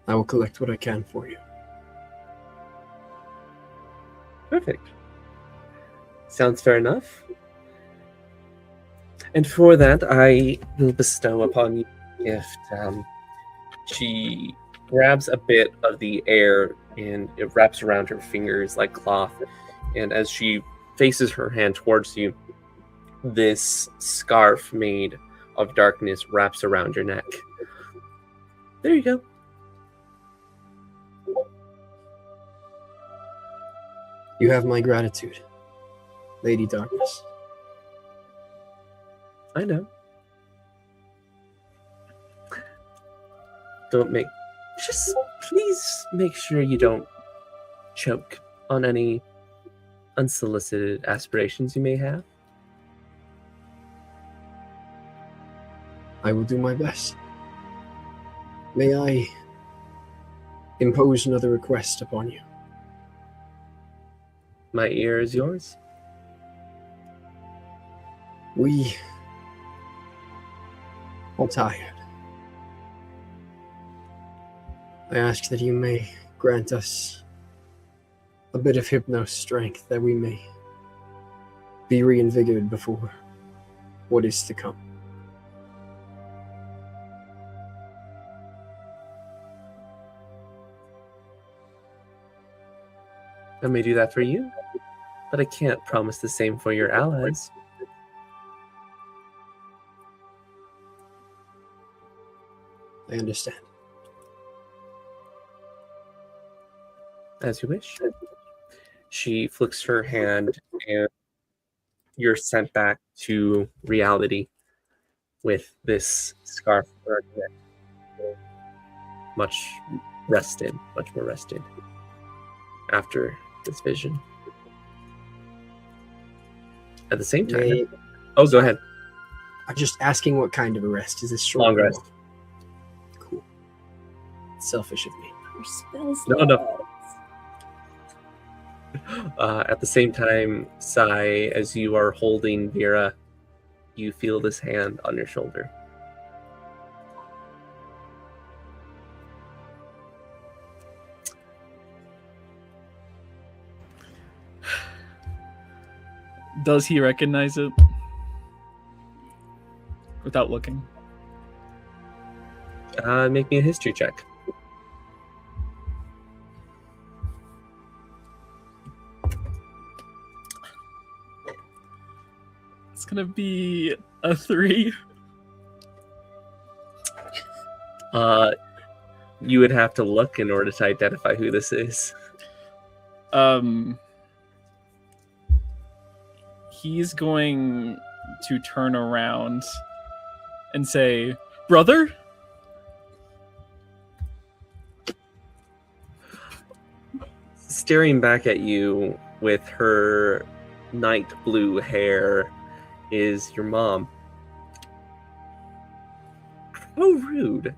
S2: I will collect what I can for you.
S1: Perfect. Sounds fair enough. And for that, I will bestow upon you a gift. She grabs a bit of the air and it wraps around her fingers like cloth. And as she faces her hand towards you, this scarf made of darkness wraps around your neck. There you go.
S2: You have my gratitude, Lady Darkness.
S1: I know. Just please make sure you don't choke on any unsolicited aspirations you may have.
S2: I will do my best. May I impose another request upon you?
S1: My ear is yours.
S2: We are tired. I ask that you may grant us a bit of hypno strength that we may be reinvigorated before what is to come.
S1: I may do that for you, but I can't promise the same for your allies.
S2: I understand.
S1: As you wish. She flicks her hand and you're sent back to reality with this scarf around your neck. Much more rested after this vision. At the same time, go ahead.
S2: I'm just asking what kind of a rest. Is this short?
S1: Long rest.
S2: Cool. Selfish of me.
S5: Your spells
S1: No. At the same time, Sai, as you are holding Veera, you feel this hand on your shoulder.
S8: Does he recognize it? Without looking.
S1: Make me a history check.
S8: It's gonna be a 3.
S1: You would have to look in order to identify who this is.
S8: He's going to turn around and say, "Brother?"
S1: Staring back at you with her night blue hair is your mom. How rude.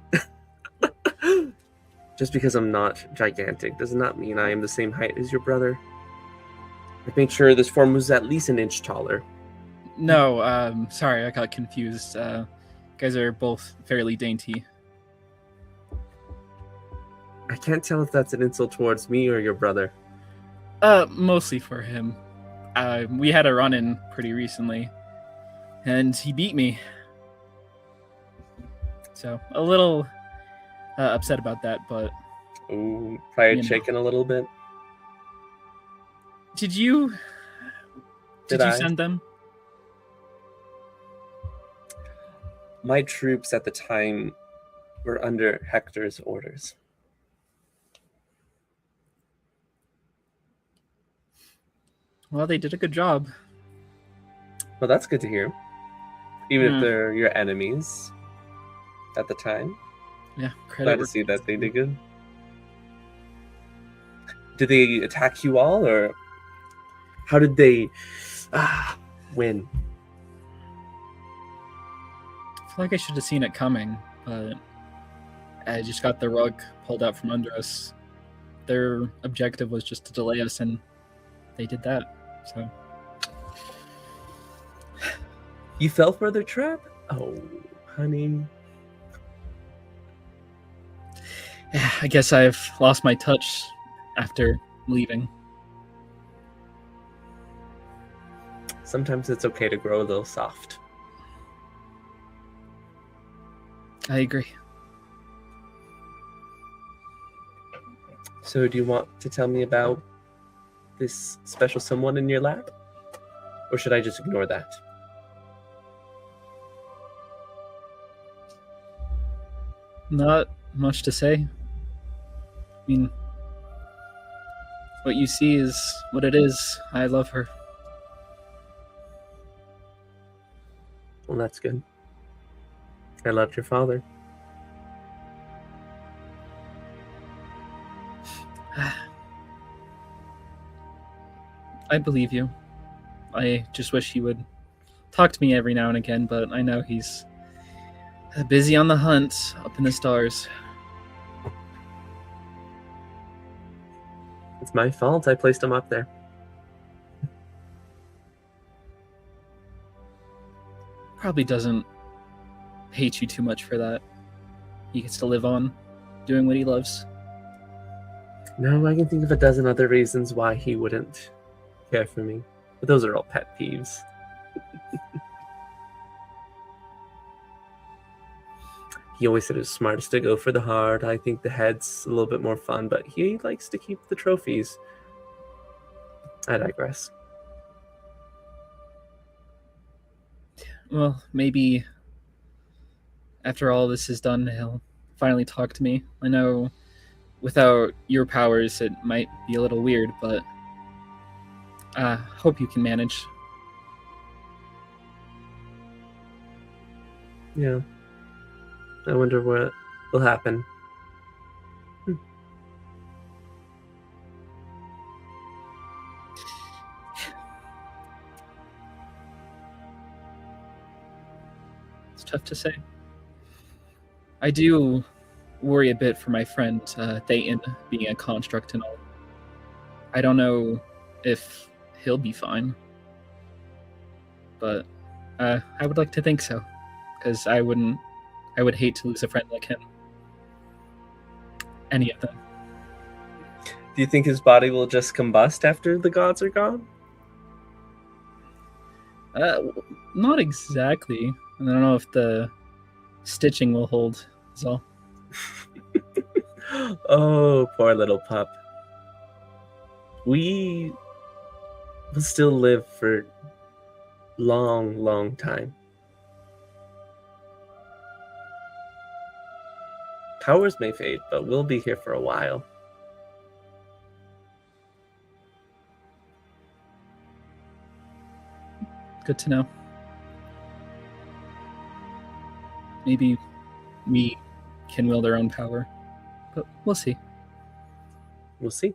S1: Just because I'm not gigantic does not mean I am the same height as your brother. I made sure this form was at least an inch taller.
S8: No, sorry, I got confused. You guys are both fairly dainty.
S1: I can't tell if that's an insult towards me or your brother.
S8: Mostly for him. We had a run-in pretty recently, and he beat me. So, a little upset about that, but...
S1: Ooh, pride shaking a little bit.
S8: Did you
S1: I?
S8: send them?
S1: My troops at the time We're under Hector's orders.
S8: Well, they did a good job.
S1: Well, that's good to hear. Even
S8: Hmm.
S1: if they're your enemies at the time.
S8: Yeah,
S1: Glad
S8: credit.
S1: to see that they did good. Did they attack you all, or how did they win?
S8: I feel like I should have seen it coming, but I just got the rug pulled out from under us. Their objective was just to delay us, and they did that. So
S1: You fell for their trap? Oh, honey.
S8: yeah, I guess I've lost my touch after leaving.
S1: Sometimes it's okay to grow a little soft.
S8: I agree.
S1: So do you want to tell me about this special someone in your lab? Or should I just ignore that?
S8: Not much to say. I mean, what you see is what it is. I love her.
S1: Well, that's good. I loved your father.
S8: I believe you. I just wish he would talk to me every now and again, but I know he's busy on the hunt up in the stars.
S1: It's my fault I placed him up there.
S8: Probably doesn't hate you too much for that. He gets to live on doing what he loves.
S1: No, I can think of a dozen other reasons why he wouldn't care for me. But those are all pet peeves. He always said it was smartest to go for the heart. I think the head's a little bit more fun, but he likes to keep the trophies. I digress.
S8: Well, maybe after all this is done, he'll finally talk to me. I know without your powers, it might be a little weird, but hope you can manage.
S1: Yeah. I wonder what will happen.
S8: It's tough to say. I do worry a bit for my friend Thayton being a construct and all. I don't know if he'll be fine, but I would like to think so, because I would hate to lose a friend like him. Any of them.
S1: Do you think his body will just combust after the gods are gone?
S8: Not exactly. I don't know if the stitching will hold, is all.
S1: Oh, poor little pup. We will still live for long, long time. Powers may fade, but we'll be here for a while.
S8: Good to know. Maybe we can wield our own power, but we'll see.
S1: We'll see.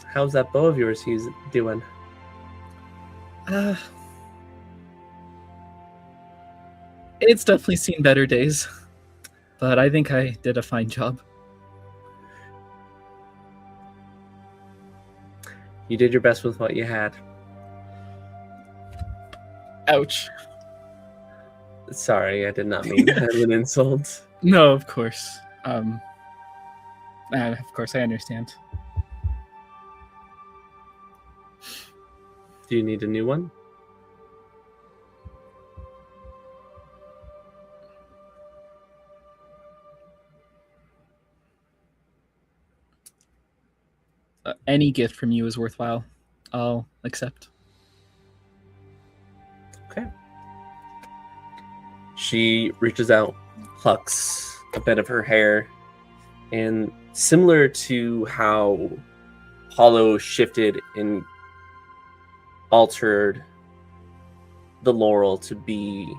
S1: How's that bow of yours he's doing?
S8: It's definitely seen better days, but I think I did a fine job.
S1: You did your best with what you had.
S8: Ouch.
S1: Sorry, I did not mean that as an insult.
S8: No, of course. Of course, I understand.
S1: Do you need a new one?
S8: Any gift from you is worthwhile. I'll accept.
S1: Okay. She reaches out, plucks a bit of her hair, and similar to how Apollo shifted and altered the laurel to be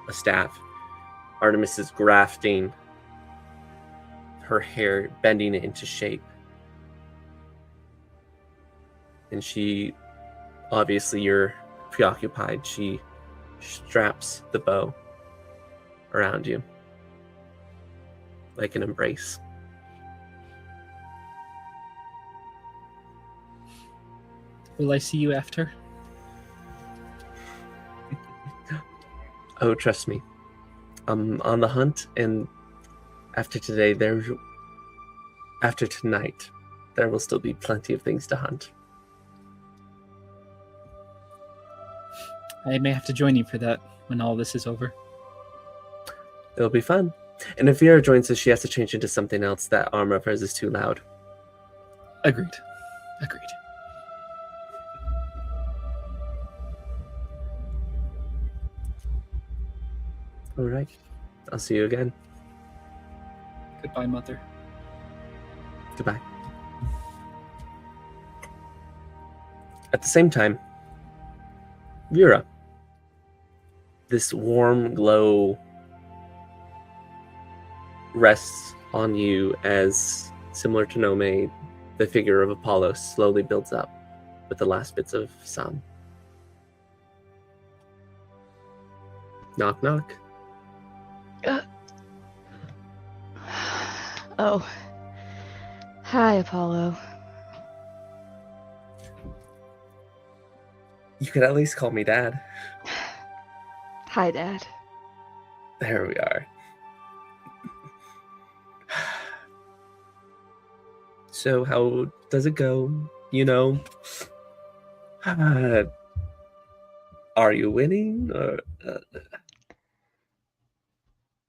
S1: a staff, Artemis is grafting her hair, bending it into shape. And she, obviously you're preoccupied, she straps the bow around you like an embrace.
S8: Will I see you after?
S1: Oh, trust me. I'm on the hunt, and after tonight, there will still be plenty of things to hunt.
S8: I may have to join you for that when all this is over.
S1: It'll be fun. And if Veera joins us, she has to change into something else. That armor of hers is too loud.
S8: Agreed.
S1: All right. I'll see you again.
S8: Goodbye, Mother.
S1: Goodbye. At the same time, Veera, this warm glow rests on you as, similar to Nomei, the figure of Apollo slowly builds up with the last bits of sun. Knock, knock.
S7: Oh. Hi, Apollo.
S1: You could at least call me Dad.
S7: Hi, Dad.
S1: There we are. So how does it go? You know, are you winning? Or,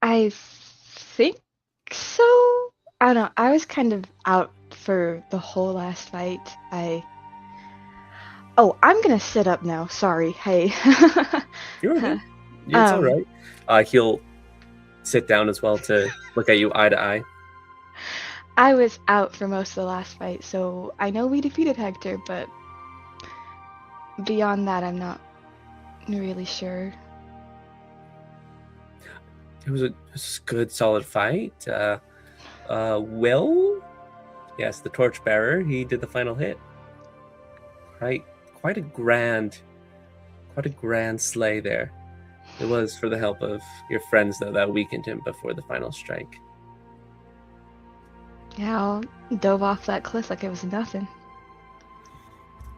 S7: I think so. I don't know. I was kind of out for the whole last fight. Oh, I'm gonna sit up now. Sorry. Hey.
S1: You're okay. Yeah, it's all right. He'll sit down as well to look at you eye to eye.
S7: I was out for most of the last fight, so I know we defeated Hector, but beyond that, I'm not really sure.
S1: It was a good, solid fight. Will? Yes, the torchbearer. He did the final hit. Right, quite a grand slay there. It was for the help of your friends, though, that weakened him before the final strike.
S7: Yeah, I dove off that cliff like it was nothing.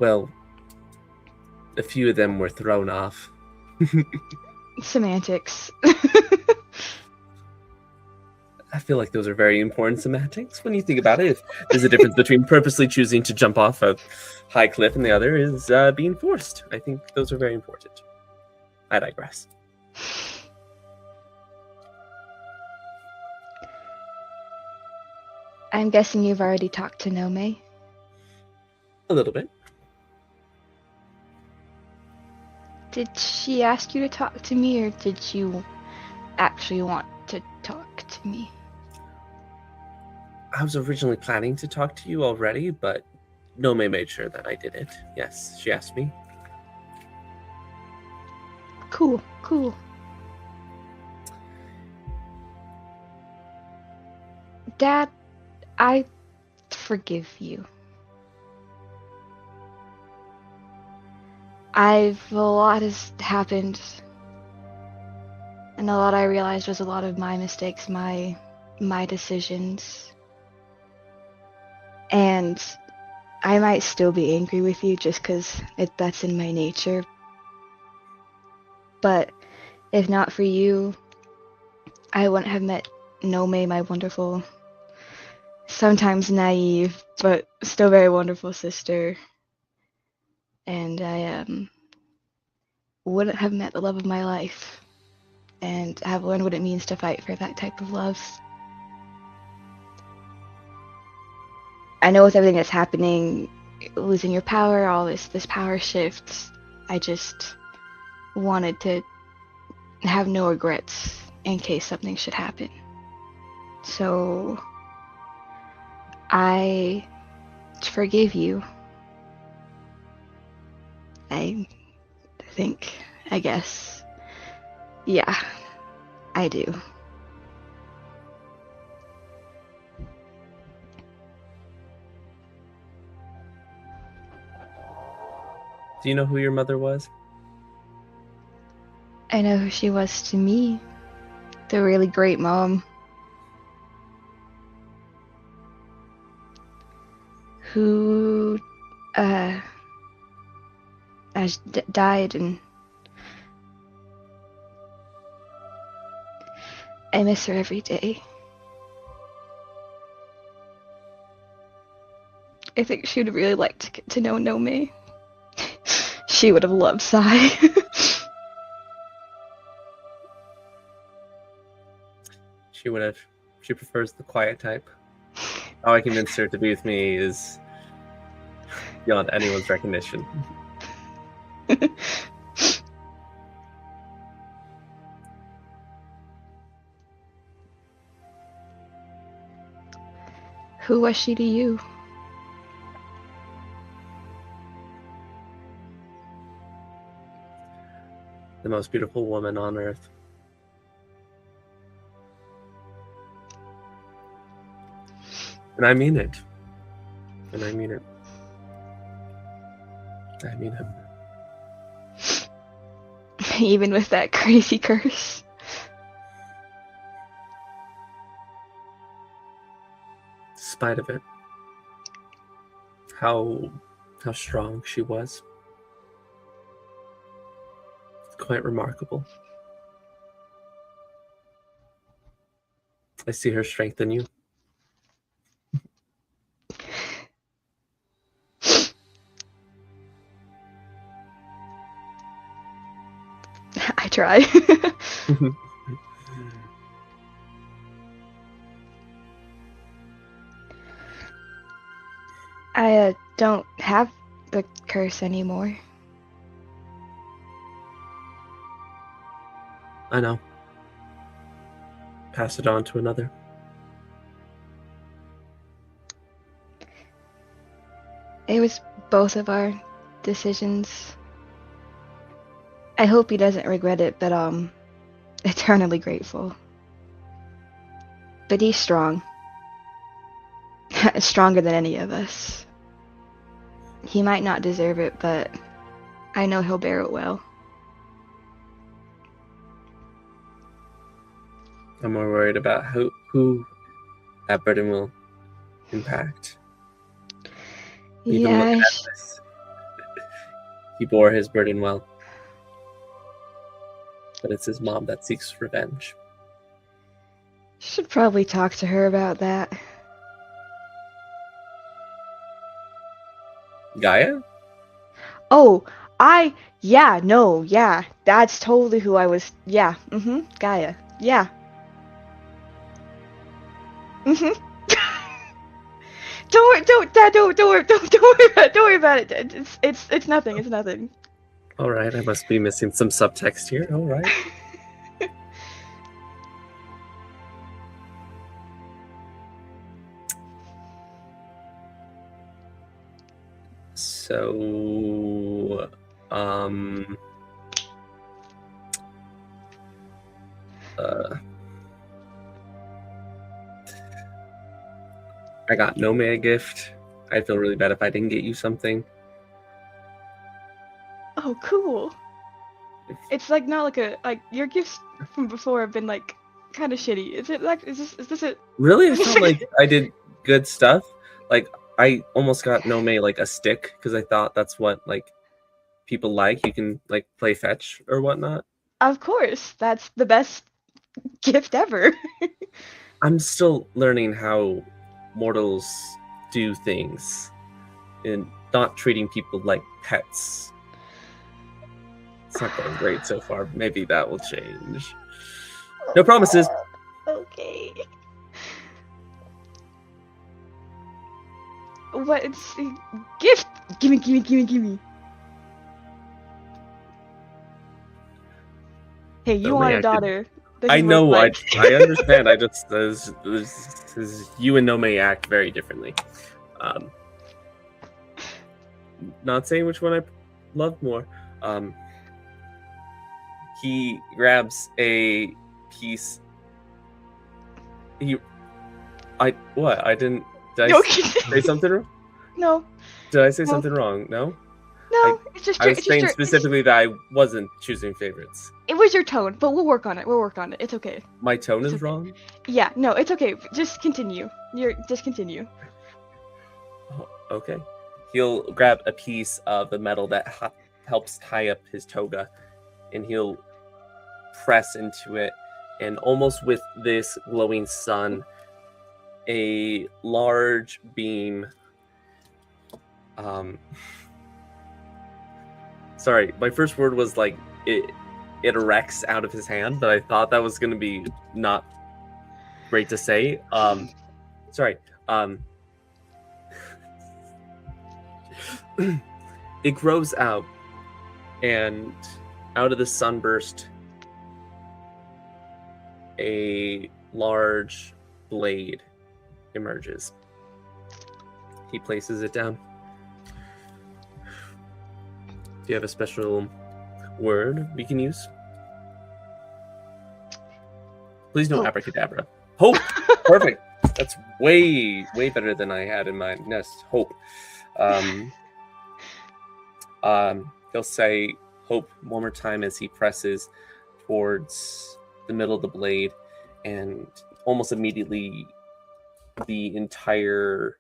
S1: Well, a few of them were thrown off.
S7: Semantics.
S1: I feel like those are very important semantics when you think about it. There's a difference between purposely choosing to jump off a high cliff and the other is being forced. I think those are very important. I digress.
S7: I'm guessing you've already talked to Nomei?
S1: A little bit.
S7: Did she ask you to talk to me, or did you actually want to talk to me?
S1: I was originally planning to talk to you already, but Nomei made sure that I did it. Yes, she asked me.
S7: Cool. Dad, I forgive you. A lot has happened, and a lot I realized was a lot of my mistakes, my decisions. And I might still be angry with you just because that's in my nature. But if not for you, I wouldn't have met Nomei, my wonderful, sometimes naive, but still very wonderful sister. And I wouldn't have met the love of my life. And have learned what it means to fight for that type of love. I know with everything that's happening, losing your power, all this power shift, I just wanted to have no regrets in case something should happen. So I forgive you. I think, I guess. Yeah, I do.
S1: Do you know who your mother was?
S7: I know who she was to me. The really great mom. Who, died, and I miss her every day. I think she would really like to get to know Nomei. She would have loved Sai.
S1: She would have. She prefers the quiet type. How I convinced her to be with me is beyond anyone's recognition.
S7: Who was she to you?
S1: The most beautiful woman on earth. And I mean it. And I mean it. I mean it.
S7: Even with that crazy curse.
S1: Spite of it. How strong she was. Quite remarkable. I see her strength in you.
S7: I try. I don't have the curse anymore.
S1: I know. Pass it on to another.
S7: It was both of our decisions. I hope he doesn't regret it, but eternally grateful. But he's strong. Stronger than any of us. He might not deserve it, but I know he'll bear it well.
S1: I'm more worried about who that burden will impact. Even
S7: Yeah,
S1: looking at this, he bore his burden well. But it's his mom that seeks revenge.
S7: should probably talk to her about that.
S1: Gaia?
S7: Oh, yeah, that's totally who I was. Yeah, Gaia. Yeah. Don't worry about it. It's nothing. It's nothing.
S1: All right, I must be missing some subtext here. All right. So, I got Nomei a gift. I'd feel really bad if I didn't get you something.
S7: Oh, cool. It's like not like your gifts from before have been like kind of shitty. Is it like is this it?
S1: Really? I felt like I did good stuff. Like I almost got Nomei like a stick because I thought that's what like people like. You can like play fetch or whatnot.
S7: Of course, that's the best gift ever.
S1: I'm still learning how mortals do things and not treating people like pets. It's not going great so far. Maybe that will change. No promises.
S7: Okay. What? It's a gift. Gimme. Hey, you
S1: No,
S7: want
S1: man,
S7: a
S1: I
S7: daughter. This
S1: I
S7: is what
S1: know,
S7: it's like.
S1: I understand. I just you and Nomei act very differently. Not saying which one I love more. He grabs a piece. What? I didn't. Did
S7: No,
S1: I say something wrong?
S7: no,
S1: Did I say
S7: No.
S1: something wrong? No.
S7: no. It's just
S1: I
S7: your,
S1: was
S7: it's just
S1: saying
S7: your,
S1: specifically that I wasn't choosing favorites.
S7: it was your tone, but we'll work on it. We'll work on it. It's okay.
S1: My tone
S7: It's
S1: is
S7: okay.
S1: wrong.
S7: Yeah, no, it's okay. Just continue. Just continue.
S1: Oh, okay. He'll grab a piece of the metal that helps tie up his toga, and he'll press into it, and almost with this glowing sun, a large beam. Sorry, my first word was like it erects out of his hand, but I thought that was going to be not great to say. Sorry. It grows out, and out of the sunburst, a large blade emerges. He places it down. Do you have a special word we can use? Please no
S7: Hope.
S1: abracadabra. Hope! Perfect! That's way better than I had in my nest. Hope. He'll say hope one more time as he presses towards the middle of the blade, and almost immediately the entire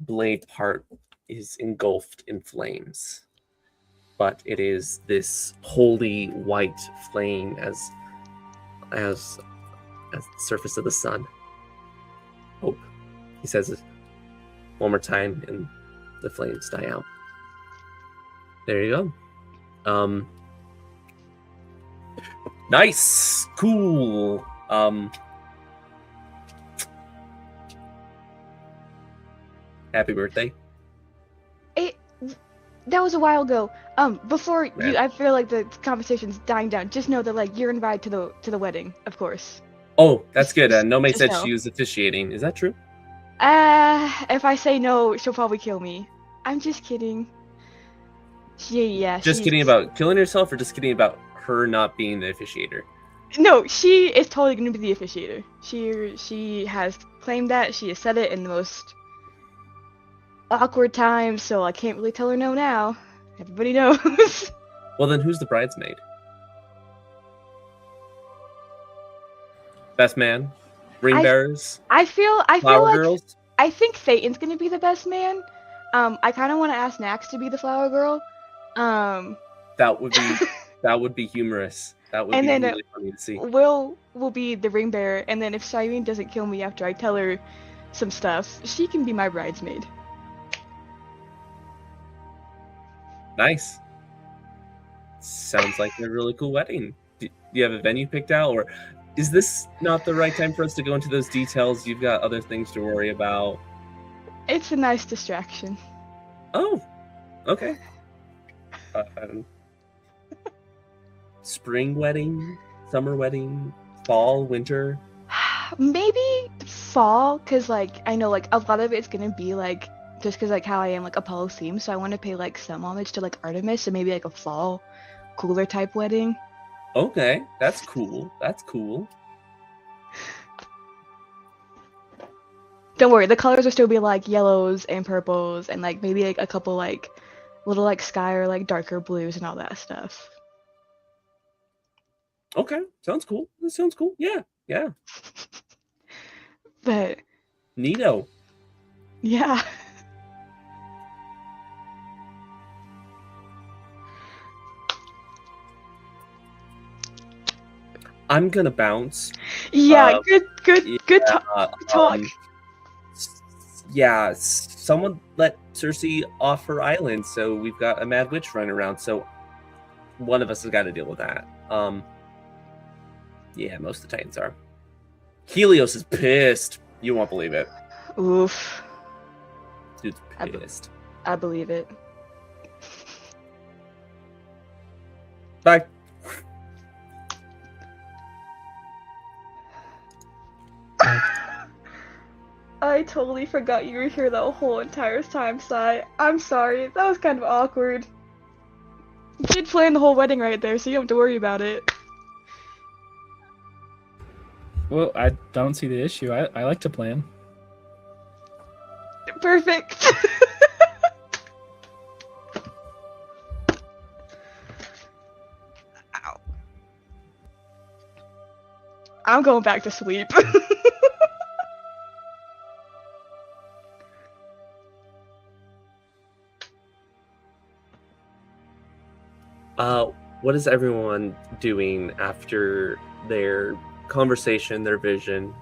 S1: blade part is engulfed in flames. But it is this holy white flame as the surface of the sun. Hope. He says it one more time, and the flames die out. There you go. Nice, cool. Happy birthday.
S7: That was a while ago. Before
S1: Man.
S7: you, I feel like the conversation's dying down. Just know that like you're invited to the wedding, of course.
S1: Oh, that's good.
S7: Just-
S1: Nomei
S7: just
S1: said
S7: know.
S1: she was officiating. Is that true?
S7: If I say no, she'll probably kill me. I'm just kidding. Yeah.
S1: Just kidding about killing herself, or just kidding about her not being the officiator?
S7: No, she is totally going to be the officiator. She has claimed that. She has said it in the most awkward times, so I can't really tell her no now. Everybody knows.
S1: Well, then who's the bridesmaid? Best man? Ring bearers?
S7: I feel
S1: Flower
S7: like
S1: girls?
S7: I think Thayton's going to be the best man. I kind of want to ask Nax to be the flower girl.
S1: That would be humorous. That would
S7: And
S1: be
S7: then,
S1: really funny to see.
S7: Will be the ring bearer, and then if Cyprion doesn't kill me after I tell her some stuff, she can be my bridesmaid.
S1: Nice. Sounds like a really cool wedding. Do you have a venue picked out, or is this not the right time for us to go into those details? You've got other things to worry about.
S7: It's a nice distraction.
S1: Oh, okay. Spring wedding, summer wedding, fall, winter.
S7: Maybe fall, cause like I know like a lot of it's gonna be like just cause like how I am like Apollo themed, so I want to pay like some homage to like Artemis, so maybe like a fall, cooler type wedding.
S1: Okay, that's cool. That's cool.
S7: Don't worry, the colors will still be like yellows and purples, and like maybe like a couple like little like sky or like darker blues and all that stuff.
S1: Okay, sounds cool. That sounds cool. Yeah.
S7: But
S1: Neato.
S7: yeah.
S1: I'm gonna bounce.
S7: Yeah, good
S1: Yeah,
S7: talk.
S1: Yeah, someone let Cersei off her island, so we've got a mad witch running around. So one of us has got to deal with that. Yeah, most of the Titans are. Helios is pissed. You won't believe it.
S7: Oof.
S1: Dude's pissed.
S7: I believe it.
S1: Bye.
S7: I totally forgot you were here the whole entire time, Sai. I'm sorry. That was kind of awkward. You did plan the whole wedding right there, so you don't have to worry about it.
S8: Well, I don't see the issue. I like to plan.
S7: Perfect. Ow. I'm going back to sleep.
S1: What is everyone doing after their conversation, their vision?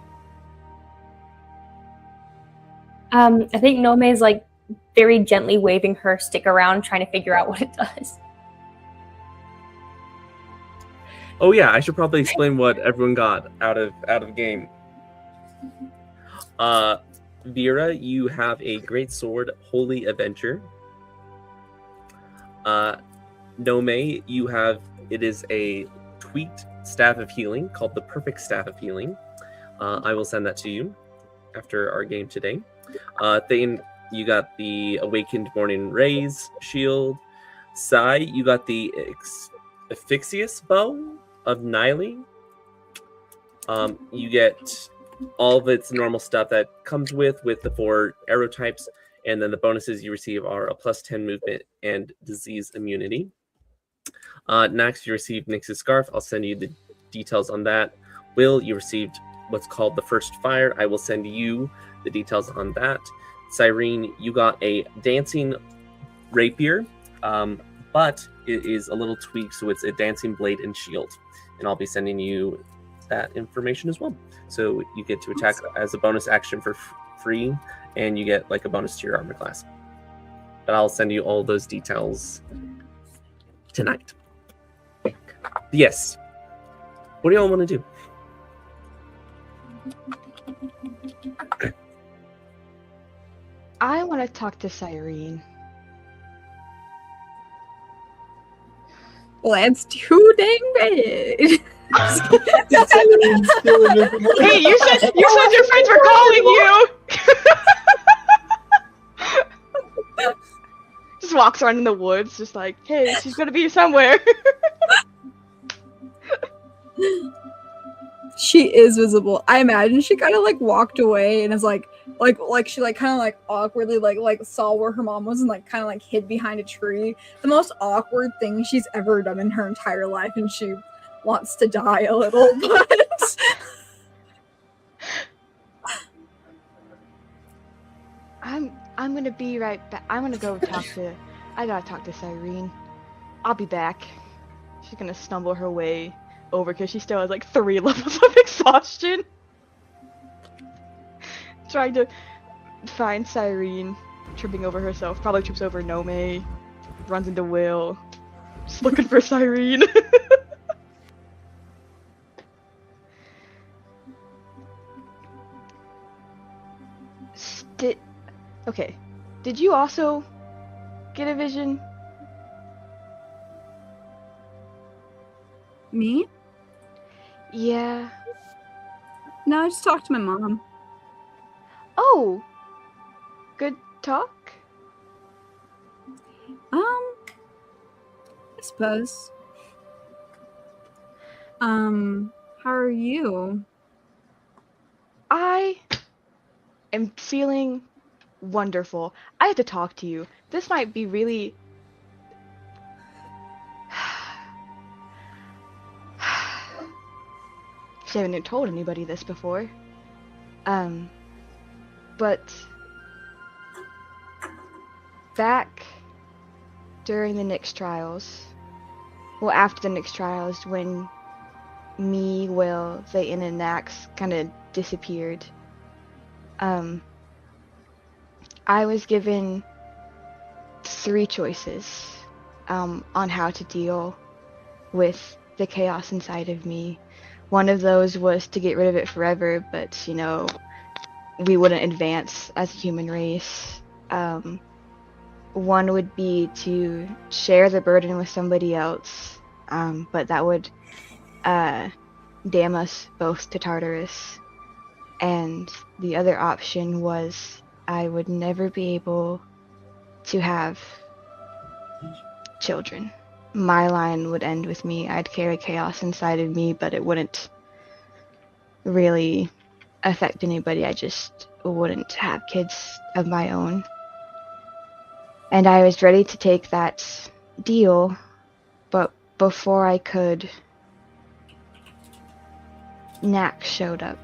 S5: I think Nomei's like very gently waving her stick around, trying to figure out what it does.
S1: Oh yeah, I should probably explain what everyone got out of game. Veera, you have a great sword, Holy Avenger. Nomei, it is a tweaked staff of healing called the Perfect Staff of Healing. I will send that to you after our game today. Thayton, you got the Awakened Morning Rays shield. Sai, you got the Asphyxious Bow of Nyli. You get all of its normal stuff that comes with the 4 arrow types, and then the bonuses you receive are a +10 movement and disease immunity. Next, you received Nyx's Scarf. I'll send you the details on that. Will, you received what's called the First Fire. I will send you the details on that. Cyrene, you got a Dancing Rapier, but it is a little tweaked, so it's a Dancing Blade and Shield. And I'll be sending you that information as well. So you get to attack as a bonus action for free, and you get like a bonus to your armor class. But I'll send you all those details tonight. Yes. What do y'all want to do?
S7: I want to talk to Cyrene.
S6: Let's too dang bad.
S7: Hey, you said your friends were calling you. Just walks around in the woods, just like, hey, she's gonna be somewhere.
S6: She is visible. I imagine she kind of like walked away and is like she like kind of like awkwardly like saw where her mom was and like kind of like hid behind a tree. The most awkward thing she's ever done in her entire life, and she wants to die a little, but
S7: I'm gonna be right back. I'm gonna go I gotta talk to Cyrene. I'll be back. She's gonna stumble her way over because she still has like 3 levels of exhaustion. Trying to find Cyrene, tripping over herself, probably trips over Nomei, runs into Will, just looking for Cyrene. Okay, did you also get a vision?
S6: me?
S7: Yeah.
S6: No, I just talked to my mom.
S7: Oh, good talk?
S6: I suppose. How are you?
S7: I am feeling wonderful. I have to talk to you. This might be really... I haven't told anybody this before. But back during the Nyx trials, well, after the Nyx trials, when me, Will, Thayton, and Nax kind of disappeared, I was given 3 choices on how to deal with the chaos inside of me. One of those was to get rid of it forever, but, you know, we wouldn't advance as a human race. One would be to share the burden with somebody else, but that would damn us both to Tartarus. And the other option was I would never be able to have children. My line would end with me. I'd carry chaos inside of me, but it wouldn't really affect anybody. I just wouldn't have kids of my own. And I was ready to take that deal, but before I could, Knack showed up.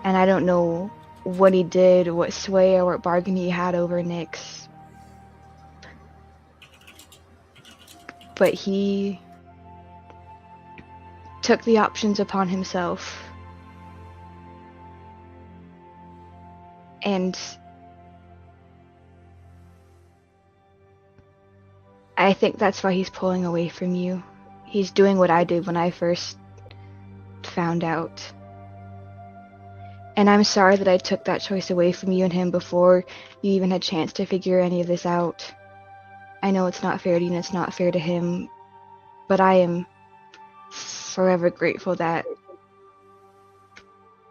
S7: And I don't know what he did, what sway or what bargain he had over Nyx. But he took the options upon himself. And I think that's why he's pulling away from you. He's doing what I did when I first found out. And I'm sorry that I took that choice away from you and him before you even had a chance to figure any of this out. I know it's not fair to you and it's not fair to him, but I am forever grateful that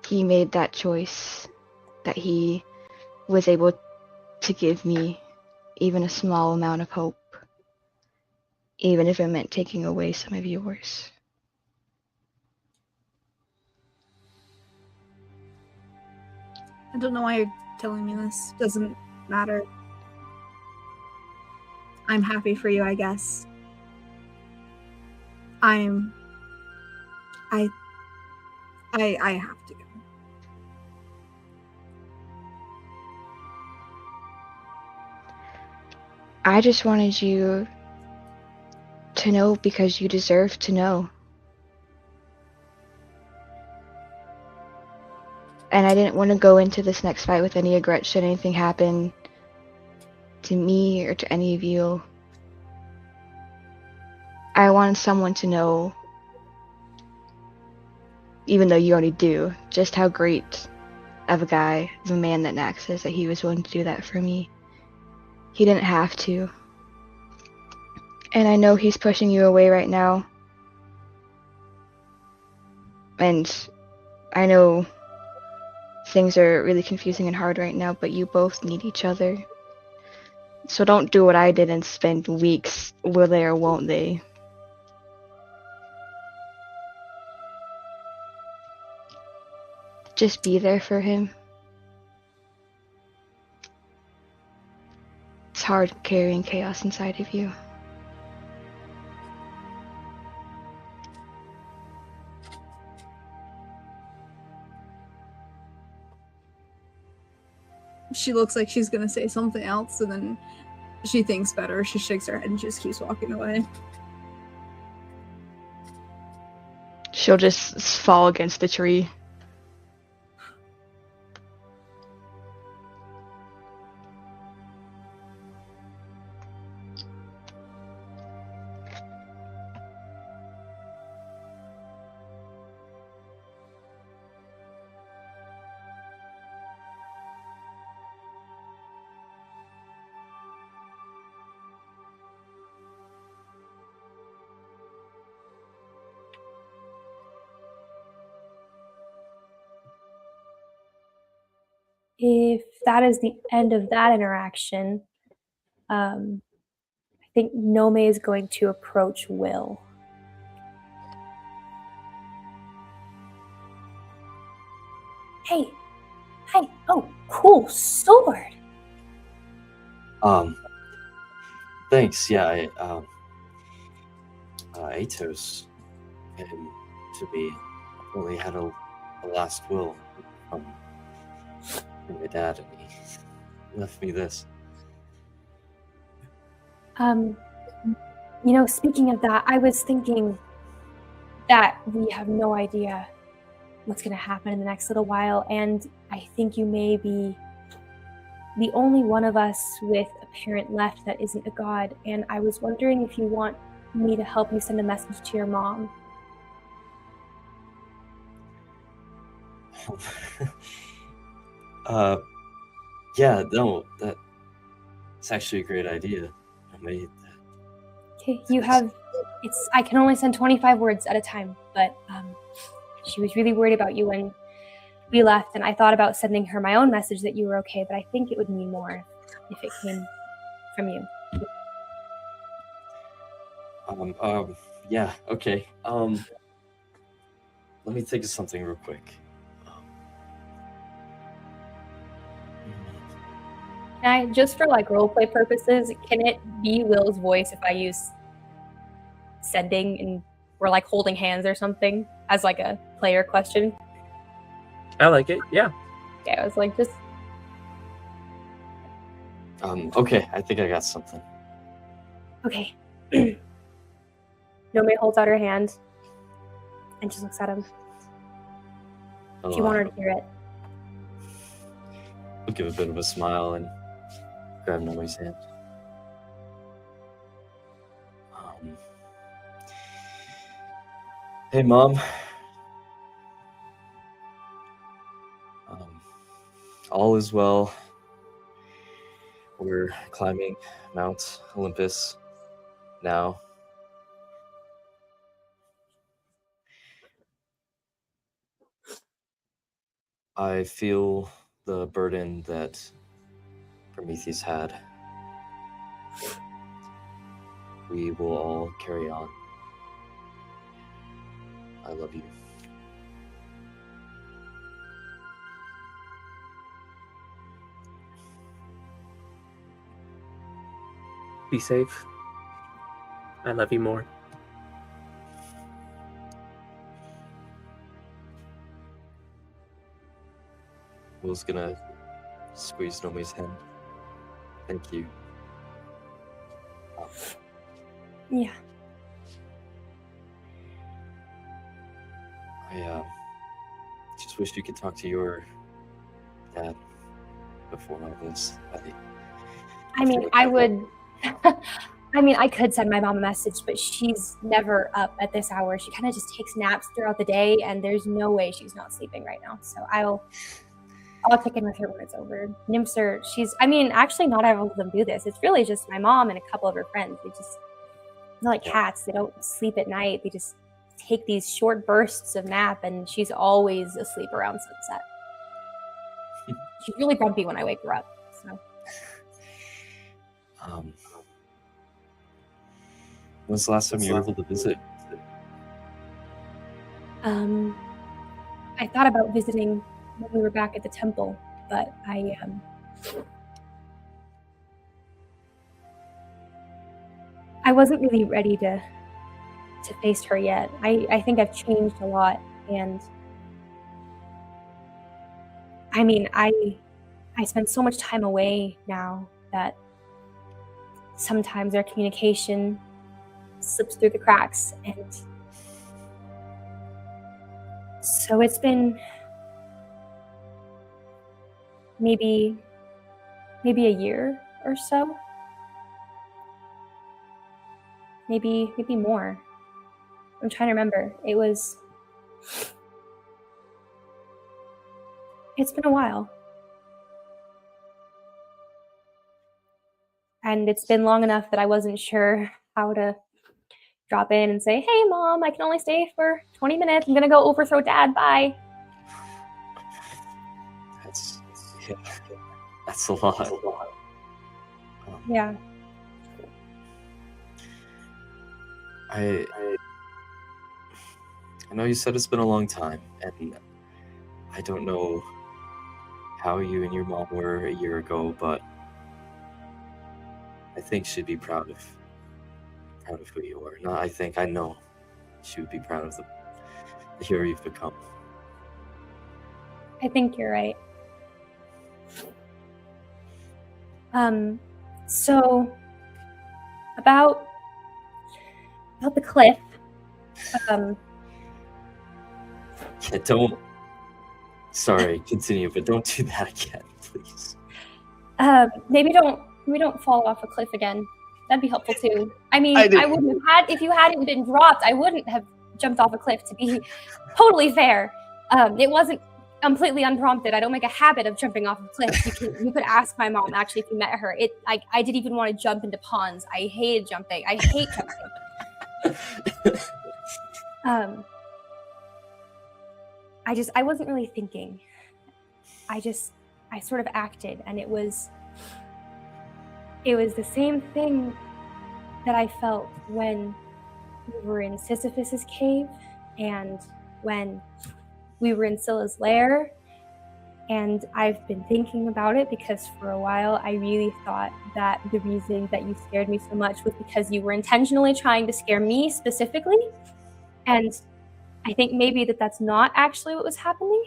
S7: he made that choice, that he was able to give me even a small amount of hope, even if it meant taking away some of yours.
S6: I don't know why you're telling me this. Doesn't matter. I'm happy for you, I guess. I have to go.
S7: I just wanted you to know because you deserve to know. And I didn't want to go into this next fight with any regret should anything happen to me or to any of you. I wanted someone to know, even though you already do, just how great of a guy, of a man that Nax is, that he was willing to do that for me. He didn't have to. And I know he's pushing you away right now. And I know things are really confusing and hard right now, but you both need each other. So don't do what I did and spend weeks, will they or won't they? Just be there for him. It's hard carrying chaos inside of you.
S6: She looks like she's gonna say something else, and then she thinks better. She shakes her head and just keeps walking away.
S7: She'll just fall against the tree.
S5: If that is the end of that interaction, I think Nomei is going to approach Will. Hey, oh, cool sword.
S4: Thanks. Yeah, Atos gave him to me. I only had a last will from my dad, and he left me this.
S5: Speaking of that, I was thinking that we have no idea what's going to happen in the next little while, and I think you may be the only one of us with a parent left that isn't a god, and I was wondering if you want me to help you send a message to your mom.
S4: Yeah, no, that's actually a great idea.
S5: Okay, I can only send 25 words at a time, but she was really worried about you, and we left, and I thought about sending her my own message that you were okay, but I think it would mean more if it came from you.
S4: Yeah, okay. Let me think of something real quick.
S5: Can I, just for like roleplay purposes, can it be Will's voice if I use sending and we're like holding hands or something as like a player question?
S1: I like it. Yeah.
S5: Yeah, I was like, just
S4: Okay, I think I got something.
S5: okay. Nomei holds out her hand and just looks at him. If you want her to hear it.
S4: I'll give a bit of a smile and grab Nomei's hand. Hey, Mom. All is well. We're climbing Mount Olympus now. I feel the burden that Prometheus had. We will all carry on. I love you.
S1: Be safe. I love you more.
S4: Will's gonna squeeze Nomei's hand. Thank you.
S5: Yeah.
S4: I just wish you could talk to your dad before all this.
S5: I mean, I would. I mean, I could send my mom a message, but she's never up at this hour. She kind of just takes naps throughout the day, and there's no way she's not sleeping right now. So I'll check in with her when it's over. Nymphs are, I mean, actually not all of them do this. It's really just my mom and a couple of her friends. They're like cats. They don't sleep at night. They just take these short bursts of nap, and she's always asleep around sunset. She's really grumpy when I wake her up. So.
S4: When's the last time you were able to visit?
S5: I thought about visiting when we were back at the temple, but I wasn't really ready to face her yet. I think I've changed a lot, and I mean, I spend so much time away now that sometimes our communication slips through the cracks, and so it's been maybe a year or so, maybe more. I'm trying to remember. It's been a while. And it's been long enough that I wasn't sure how to drop in and say, hey, Mom, I can only stay for 20 minutes. I'm going to go overthrow Dad. Bye.
S4: That's a lot.
S5: Yeah.
S4: I know you said it's been a long time, and I don't know how you and your mom were a year ago, but I think she'd be proud of who you are. No, I know she would be proud of the hero you've become.
S5: I think you're right. So about the cliff.
S4: Sorry, continue, but don't do that again, please.
S5: Maybe don't fall off a cliff again. That'd be helpful too. I mean, I wouldn't have had, if you hadn't been dropped, I wouldn't have jumped off a cliff, to be totally fair. It wasn't completely unprompted. I don't make a habit of jumping off a cliff. You could ask my mom, actually, if you met her. I didn't even want to jump into ponds. I hated jumping. I hate jumping. I wasn't really thinking I sort of acted, and it was the same thing that I felt when we were in Sisyphus's cave and when we were in Scylla's lair. And I've been thinking about it because for a while I really thought that the reason that you scared me so much was because you were intentionally trying to scare me specifically. And I think maybe that's not actually what was happening.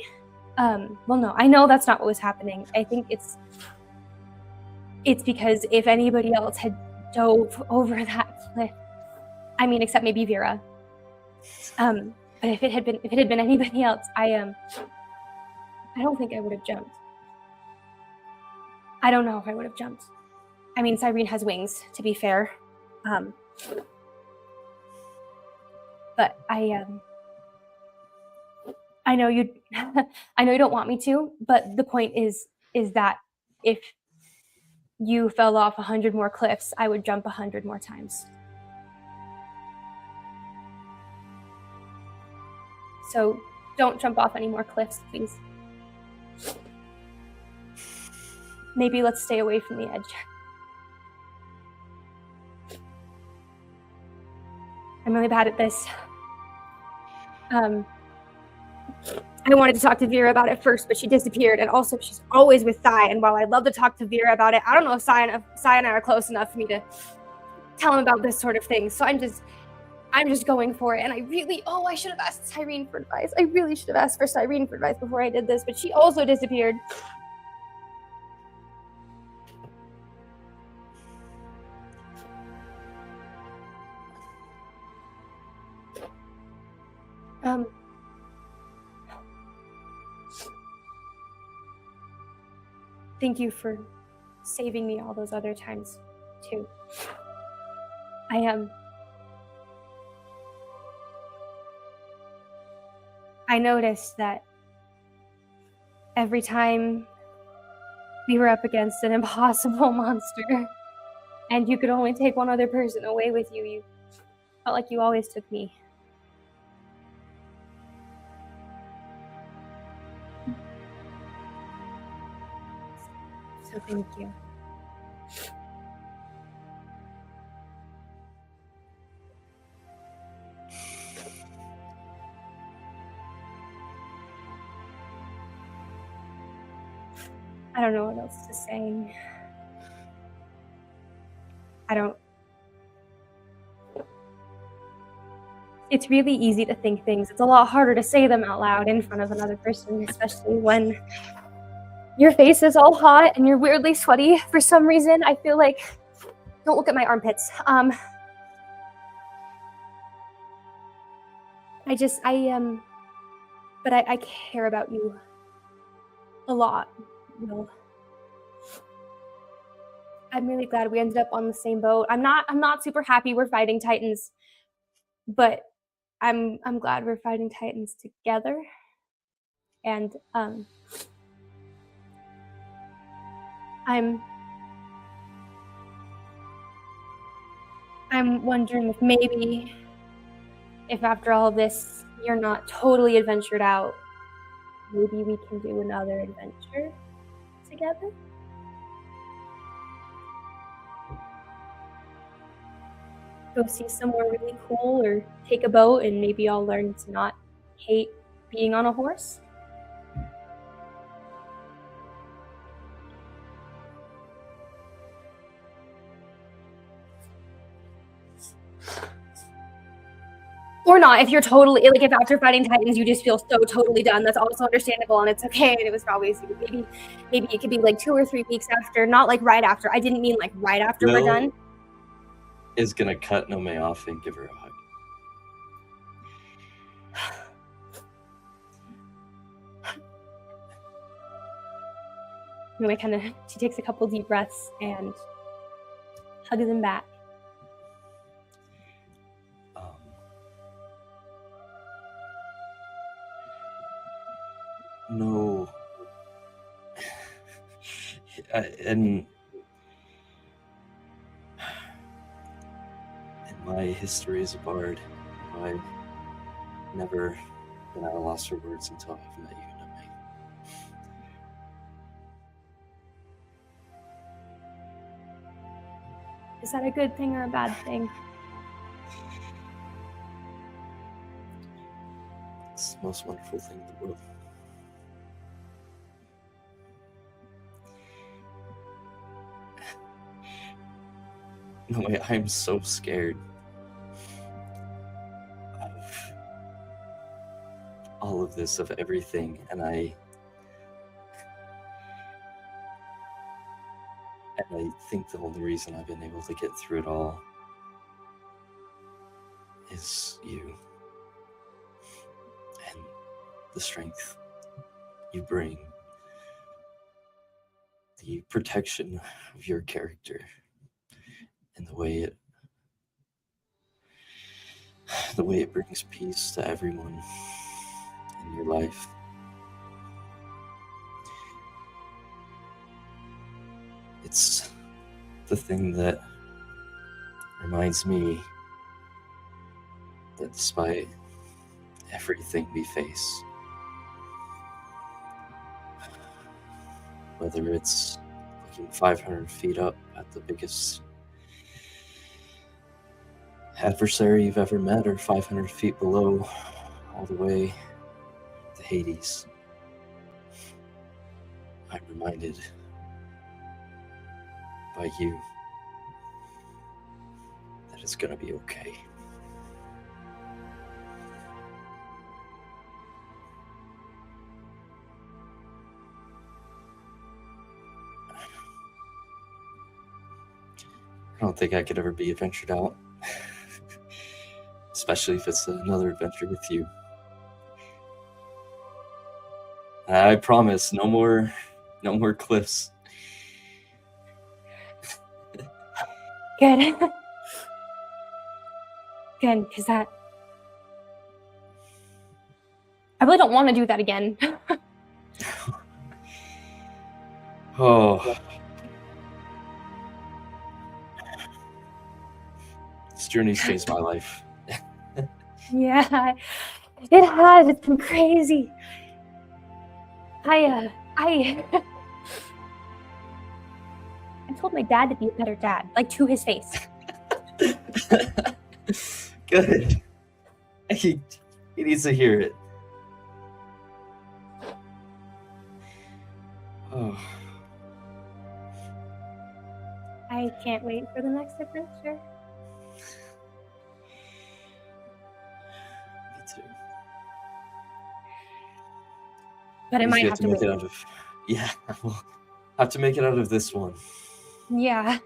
S5: Well, no, I know that's not what was happening. I think it's because if anybody else had dove over that cliff, I mean, except maybe Veera. But if it had been anybody else, I don't think I would have jumped. I don't know if I would have jumped. I mean, Cyrene has wings, to be fair. But I know you I know you don't want me to, but the point is that if you fell off 100 more cliffs, I would jump 100 more times. So don't jump off any more cliffs, please. Maybe let's stay away from the edge. I'm really bad at this. I wanted to talk to Veera about it first, but she disappeared, and also she's always with Thay, and while I'd love to talk to Veera about it, I don't know if Thay and I are close enough for me to tell him about this sort of thing, so I'm just going for it, and I should have asked Cyrene for advice. I really should have asked for Cyrene for advice before I did this, but she also disappeared. Thank you for saving me all those other times, too. I noticed that every time we were up against an impossible monster, and you could only take one other person away with you, you felt like you always took me. So thank you. I don't know what else to say. It's really easy to think things. It's a lot harder to say them out loud in front of another person, especially when your face is all hot and you're weirdly sweaty for some reason. I feel like, don't look at my armpits. But I care about you a lot. Will. I'm really glad we ended up on the same boat. I'm not super happy we're fighting Titans, but I'm glad we're fighting Titans together. And I'm wondering if maybe after all this you're not totally adventured out, maybe we can do another adventure together. Go see somewhere really cool, or take a boat, and maybe I'll learn to not hate being on a horse. Or not, if you're totally, like, if after fighting Titans you just feel so totally done, that's also understandable, and it's okay, and it was probably, maybe it could be like 2 or 3 weeks after, not like right after. I didn't mean like right after we're done.
S4: Is gonna cut Nomei off and give her a hug.
S5: Nomei she takes a couple deep breaths and hugs him back.
S4: No. In my history as a bard, I've never been at a loss for words until I've met you, Nomei.
S5: Is that a good thing or a bad thing?
S4: It's the most wonderful thing in the world. No way, I'm so scared of all of this, of everything, and I think the only reason I've been able to get through it all is you and the strength you bring, the protection of your character, and the way it brings peace to everyone in your life. It's the thing that reminds me that despite everything we face, whether it's looking 500 feet up at the biggest adversary you've ever met, or 500 feet below, all the way to Hades, I'm reminded by you that it's gonna be okay. I don't think I could ever be adventured out, especially if it's another adventure with you. I promise, no more cliffs.
S5: Good. Good, because I really don't want to do that again.
S4: Oh. This journey's changed my life.
S5: Yeah, it has. It's been crazy. I told my dad to be a better dad, like to his face.
S4: Good. He needs to hear it. Oh.
S5: I can't wait for the next adventure.
S4: Me too.
S5: But I
S4: At least
S5: might
S4: we
S5: have to
S4: make it
S5: wait.
S4: out of. Yeah, we'll have to make it out of this one.
S5: Yeah.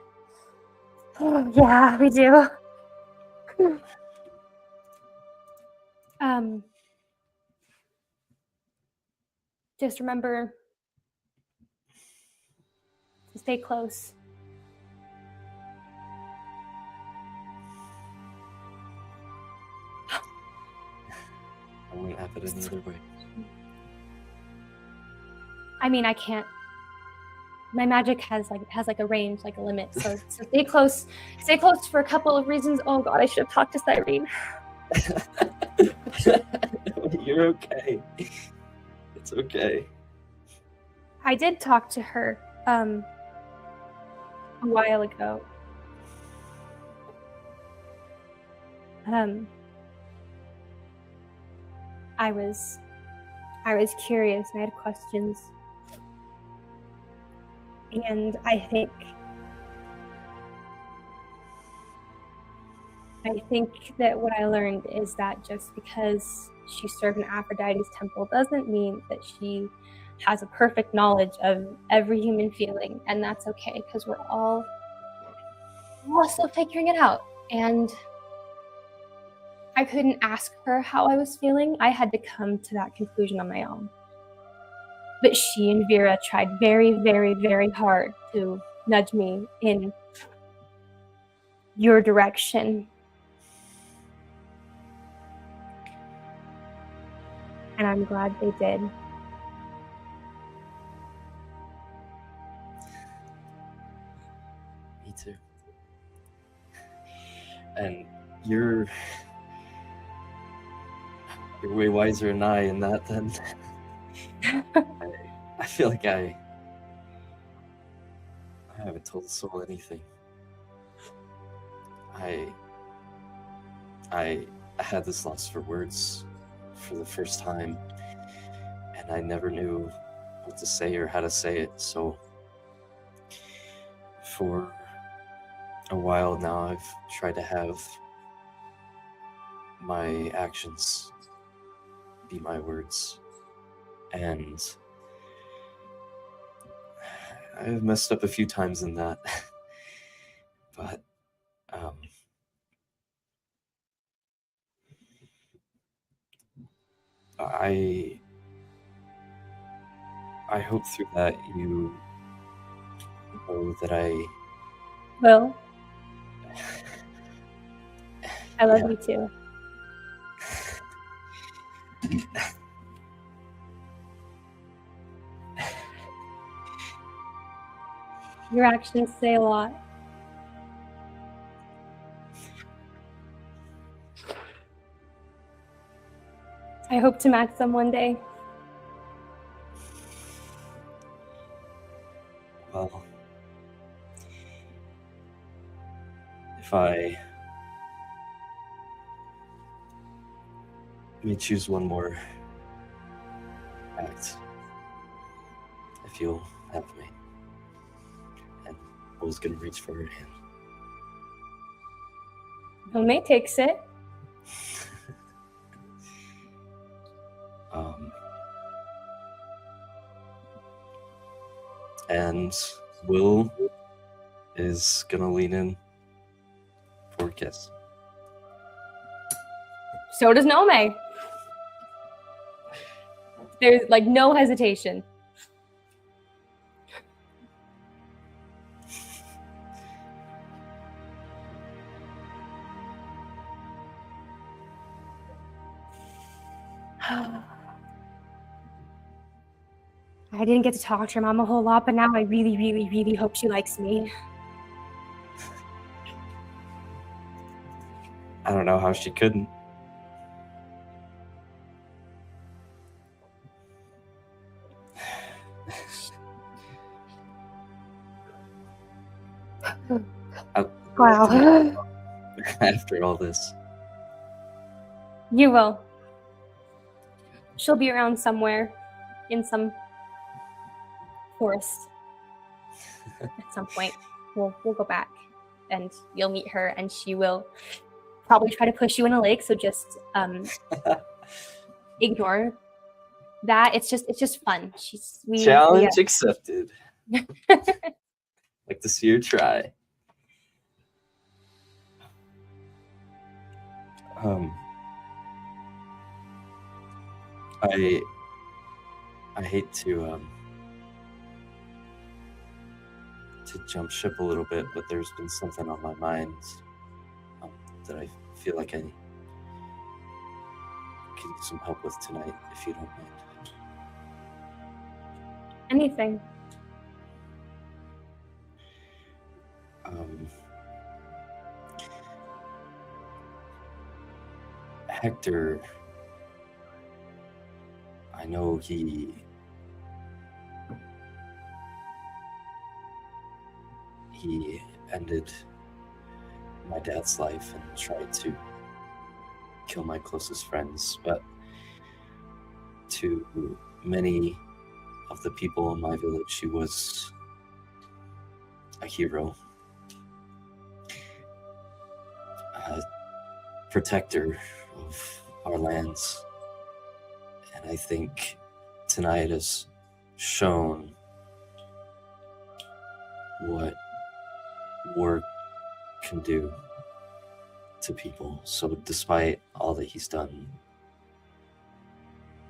S5: Oh, yeah, we do. Just remember to stay close.
S4: I wouldn't have it any other way.
S5: I mean, I can't. My magic has a range, like a limit. So stay close. Stay close for a couple of reasons. Oh God, I should have talked to Cyrene.
S4: You're okay. It's okay.
S5: I did talk to her a while ago. I was curious and I had questions. And I think that what I learned is that just because she served in Aphrodite's temple doesn't mean that she has a perfect knowledge of every human feeling, and that's okay because we're all still figuring it out. And I couldn't ask her how I was feeling. I had to come to that conclusion on my own. But she and Veera tried very, very, very hard to nudge me in your direction. And I'm glad they did.
S4: Me too. And you're way wiser than I in that then. I feel like I haven't told the soul anything. I had this loss for words for the first time, and I never knew what to say or how to say it. So for a while now, I've tried to have my actions be my words, and I've messed up a few times in that. But I hope through that you know that
S5: Well, I love
S4: Yeah.
S5: you too. Your actions say a lot. I hope to match them one day.
S4: Well, if I may choose one more act, if you'll have me. And I was gonna reach for her hand.
S5: Nomei takes it.
S4: And Will is gonna lean in for a kiss.
S5: So does Nomei. There's like no hesitation. I didn't get to talk to her mom a whole lot, but now I really, really, really hope she likes me.
S4: I don't know how she couldn't.
S5: Wow.
S4: After all this.
S5: You will. She'll be around somewhere in some forest at some point. We'll go back and you'll meet her and she will probably try to push you in a lake, so just ignore that. It's just fun.
S4: Challenge accepted. Like to see her try. I hate to jump ship a little bit, but there's been something on my mind that I feel like I can use some help with tonight, if you don't mind.
S5: Anything.
S4: Hector, I know he ended my dad's life and tried to kill my closest friends, but to many of the people in my village, he was a hero, a protector of our lands. And I think tonight has shown what war can do to people. So despite all that he's done,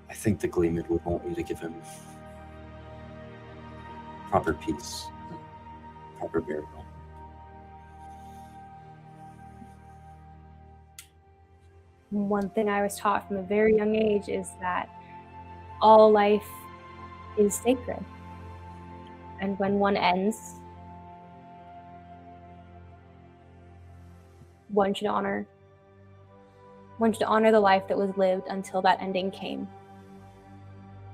S4: I think the Gleeman would want me to give him proper peace, proper burial.
S5: One thing I was taught from a very young age is that all life is sacred. And when one ends, one should honor the life that was lived until that ending came.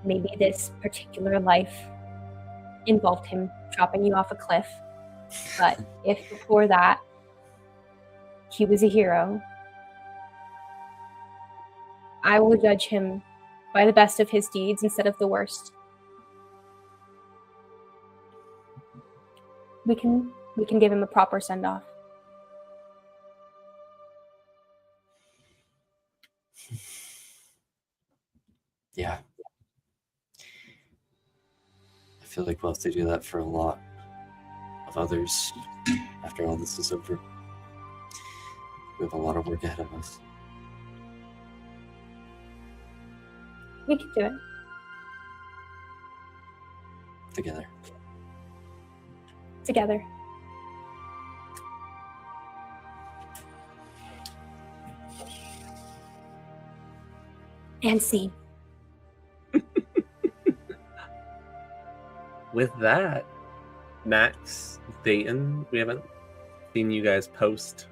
S5: Maybe this particular life involved him dropping you off a cliff, but if before that He was a hero. I will judge him by the best of his deeds instead of the worst. We can give him a proper send-off.
S4: Yeah. I feel like we'll have to do that for a lot of others after all this is over. We have a lot of work ahead of us.
S5: We can do it.
S4: Together.
S5: Together. And scene.
S1: With that, Max, Thayton, we haven't seen you guys post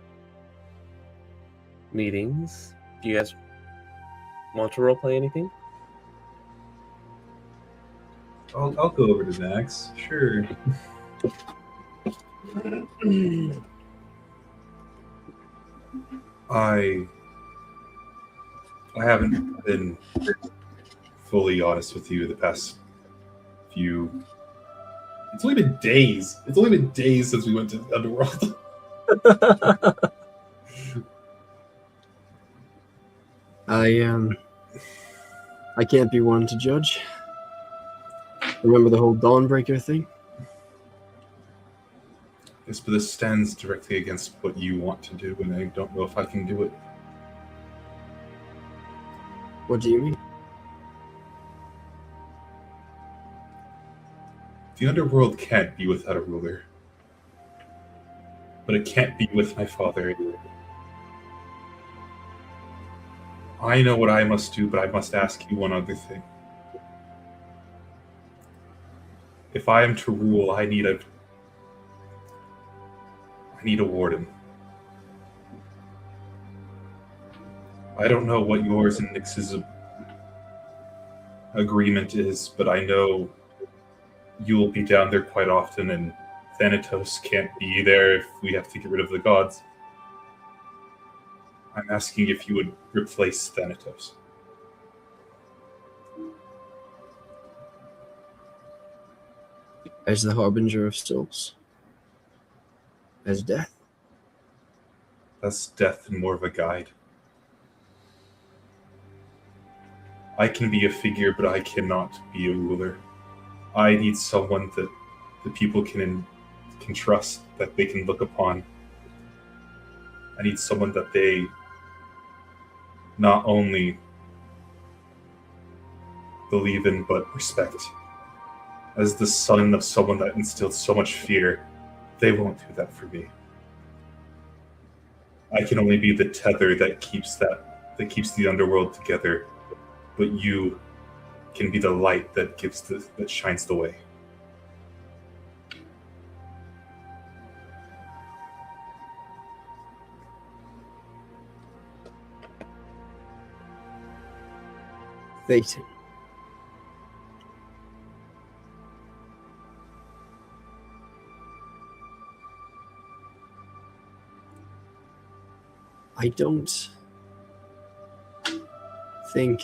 S1: meetings. Do you guys want to roleplay anything?
S3: I'll go over to Max. Sure. I haven't been fully honest with you the past few. It's only been days. It's only been days since we went to the Underworld.
S2: I can't be one to judge. Remember the whole Dawnbreaker thing?
S3: Yes, but this stands directly against what you want to do, and I don't know if I can do it.
S2: What do you mean?
S3: The Underworld can't be without a ruler. But it can't be with my father either. I know what I must do, but I must ask you one other thing. If I am to rule, I need a warden. I don't know what yours and Nyx's agreement is, but I know you'll be down there quite often, and Thanatos can't be there if we have to get rid of the gods. I'm asking if you would replace Thanatos.
S2: As the harbinger of souls. As death.
S3: That's death and more of a guide. I can be a figure, but I cannot be a ruler. I need someone that the people can trust, that they can look upon. I need someone that they not only believe in, but respect. As the son of someone that instilled so much fear, they won't do that for me. I can only be the tether that keeps the underworld together, but you can be the light that that shines the way.
S2: Thayton. I don't think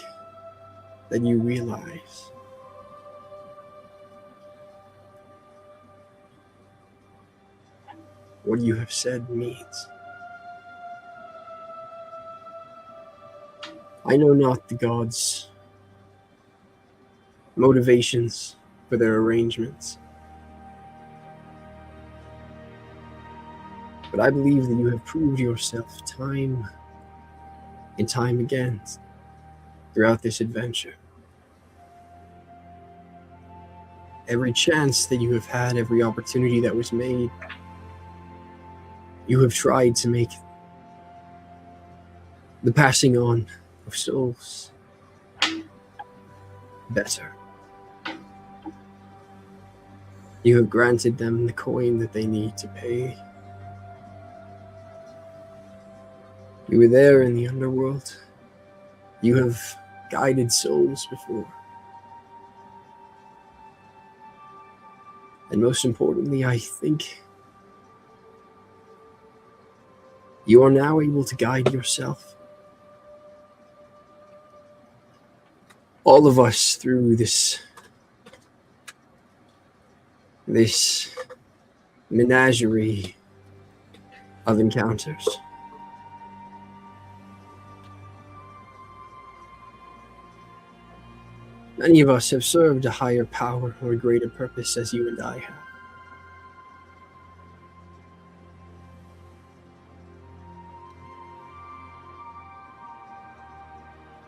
S2: that you realize what you have said means. I know not the gods' motivations for their arrangements, but I believe that you have proved yourself time and time again throughout this adventure. Every chance that you have had, every opportunity that was made, you have tried to make the passing on of souls better. You have granted them the coin that they need to pay. You were there in the underworld. You have guided souls before. And most importantly, I think You are now able to guide yourself. All of us through this menagerie of encounters. Many of us have served a higher power or a greater purpose as you and I have.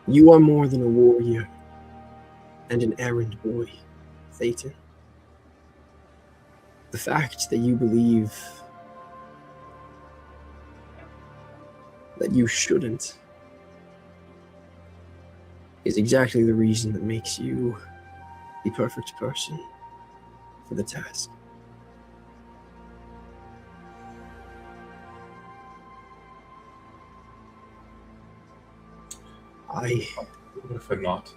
S2: You are more than a warrior and an errand boy, Thayton. The fact that you believe that you shouldn't is exactly the reason that makes you the perfect person for the task.
S3: What if I'm not?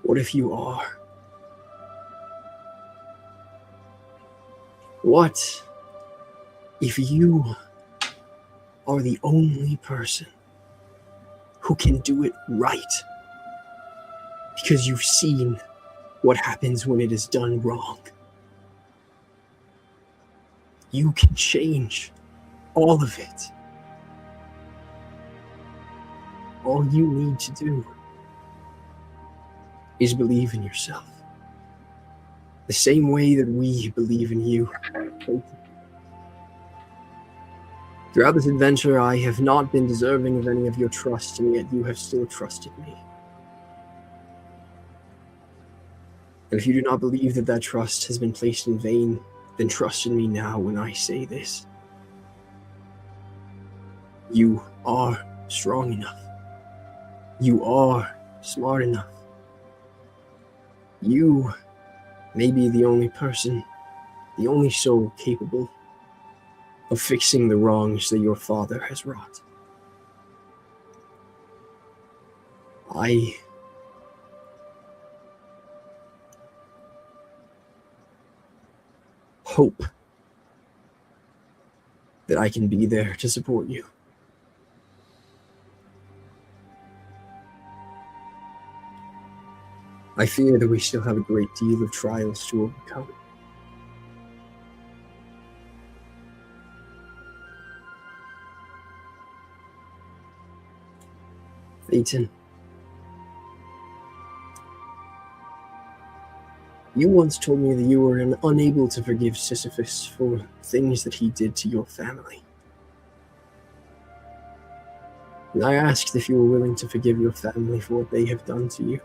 S2: What if you are? What if you are the only person who can do it right? Because you've seen what happens when it is done wrong. You can change all of it. All you need to do is believe in yourself. The same way that we believe in you. Throughout this adventure, I have not been deserving of any of your trust, and yet you have still trusted me. And if you do not believe that that trust has been placed in vain, then trust in me now when I say this. You are strong enough. You are smart enough. You may be the only person, the only soul capable of fixing the wrongs that your father has wrought. I hope that I can be there to support you. I fear that we still have a great deal of trials to overcome. Thayton, you once told me that you were unable to forgive Sisyphus for things that he did to your family. And I asked if you were willing to forgive your family for what they have done to you.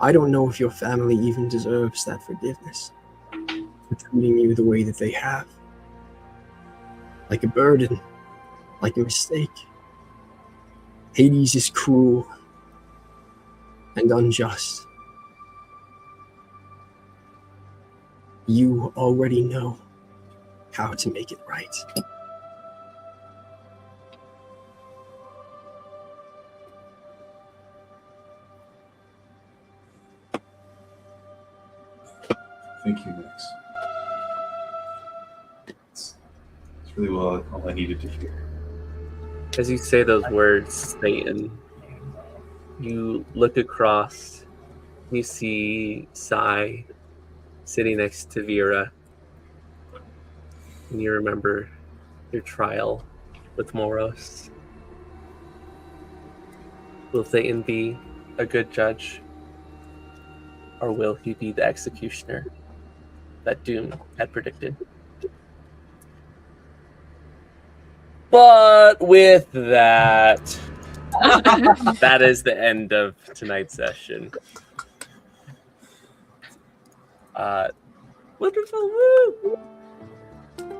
S2: I don't know if your family even deserves that forgiveness for treating you the way that they have. Like a burden, like a mistake. Hades is cruel and unjust. You already know how to make it right.
S3: Thank you, Max. It's really well all I needed to hear.
S1: As you say those words, Thayton, you look across, you see Sai sitting next to Veera, and you remember your trial with Moros. Will Thayton be a good judge, or will he be the executioner that Doom had predicted? But with that, that is the end of tonight's session. Wonderful, woo!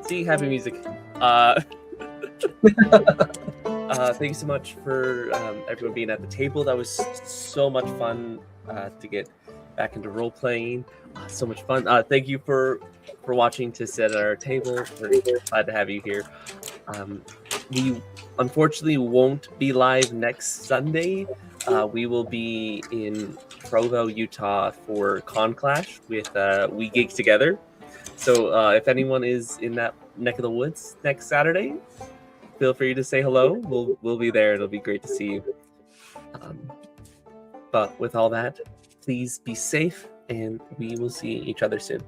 S1: See, happy music. Thank you so much for everyone being at the table. That was so much fun to get back into role playing. So much fun. Thank you for watching to sit at our table. We're glad to have you here. We unfortunately won't be live next Sunday. We will be in Provo, Utah for Con Clash with We Geek Together. So if anyone is in that neck of the woods next Saturday, feel free to say hello. We'll be there. It'll be great to see you. But with all that, please be safe, and we will see each other soon.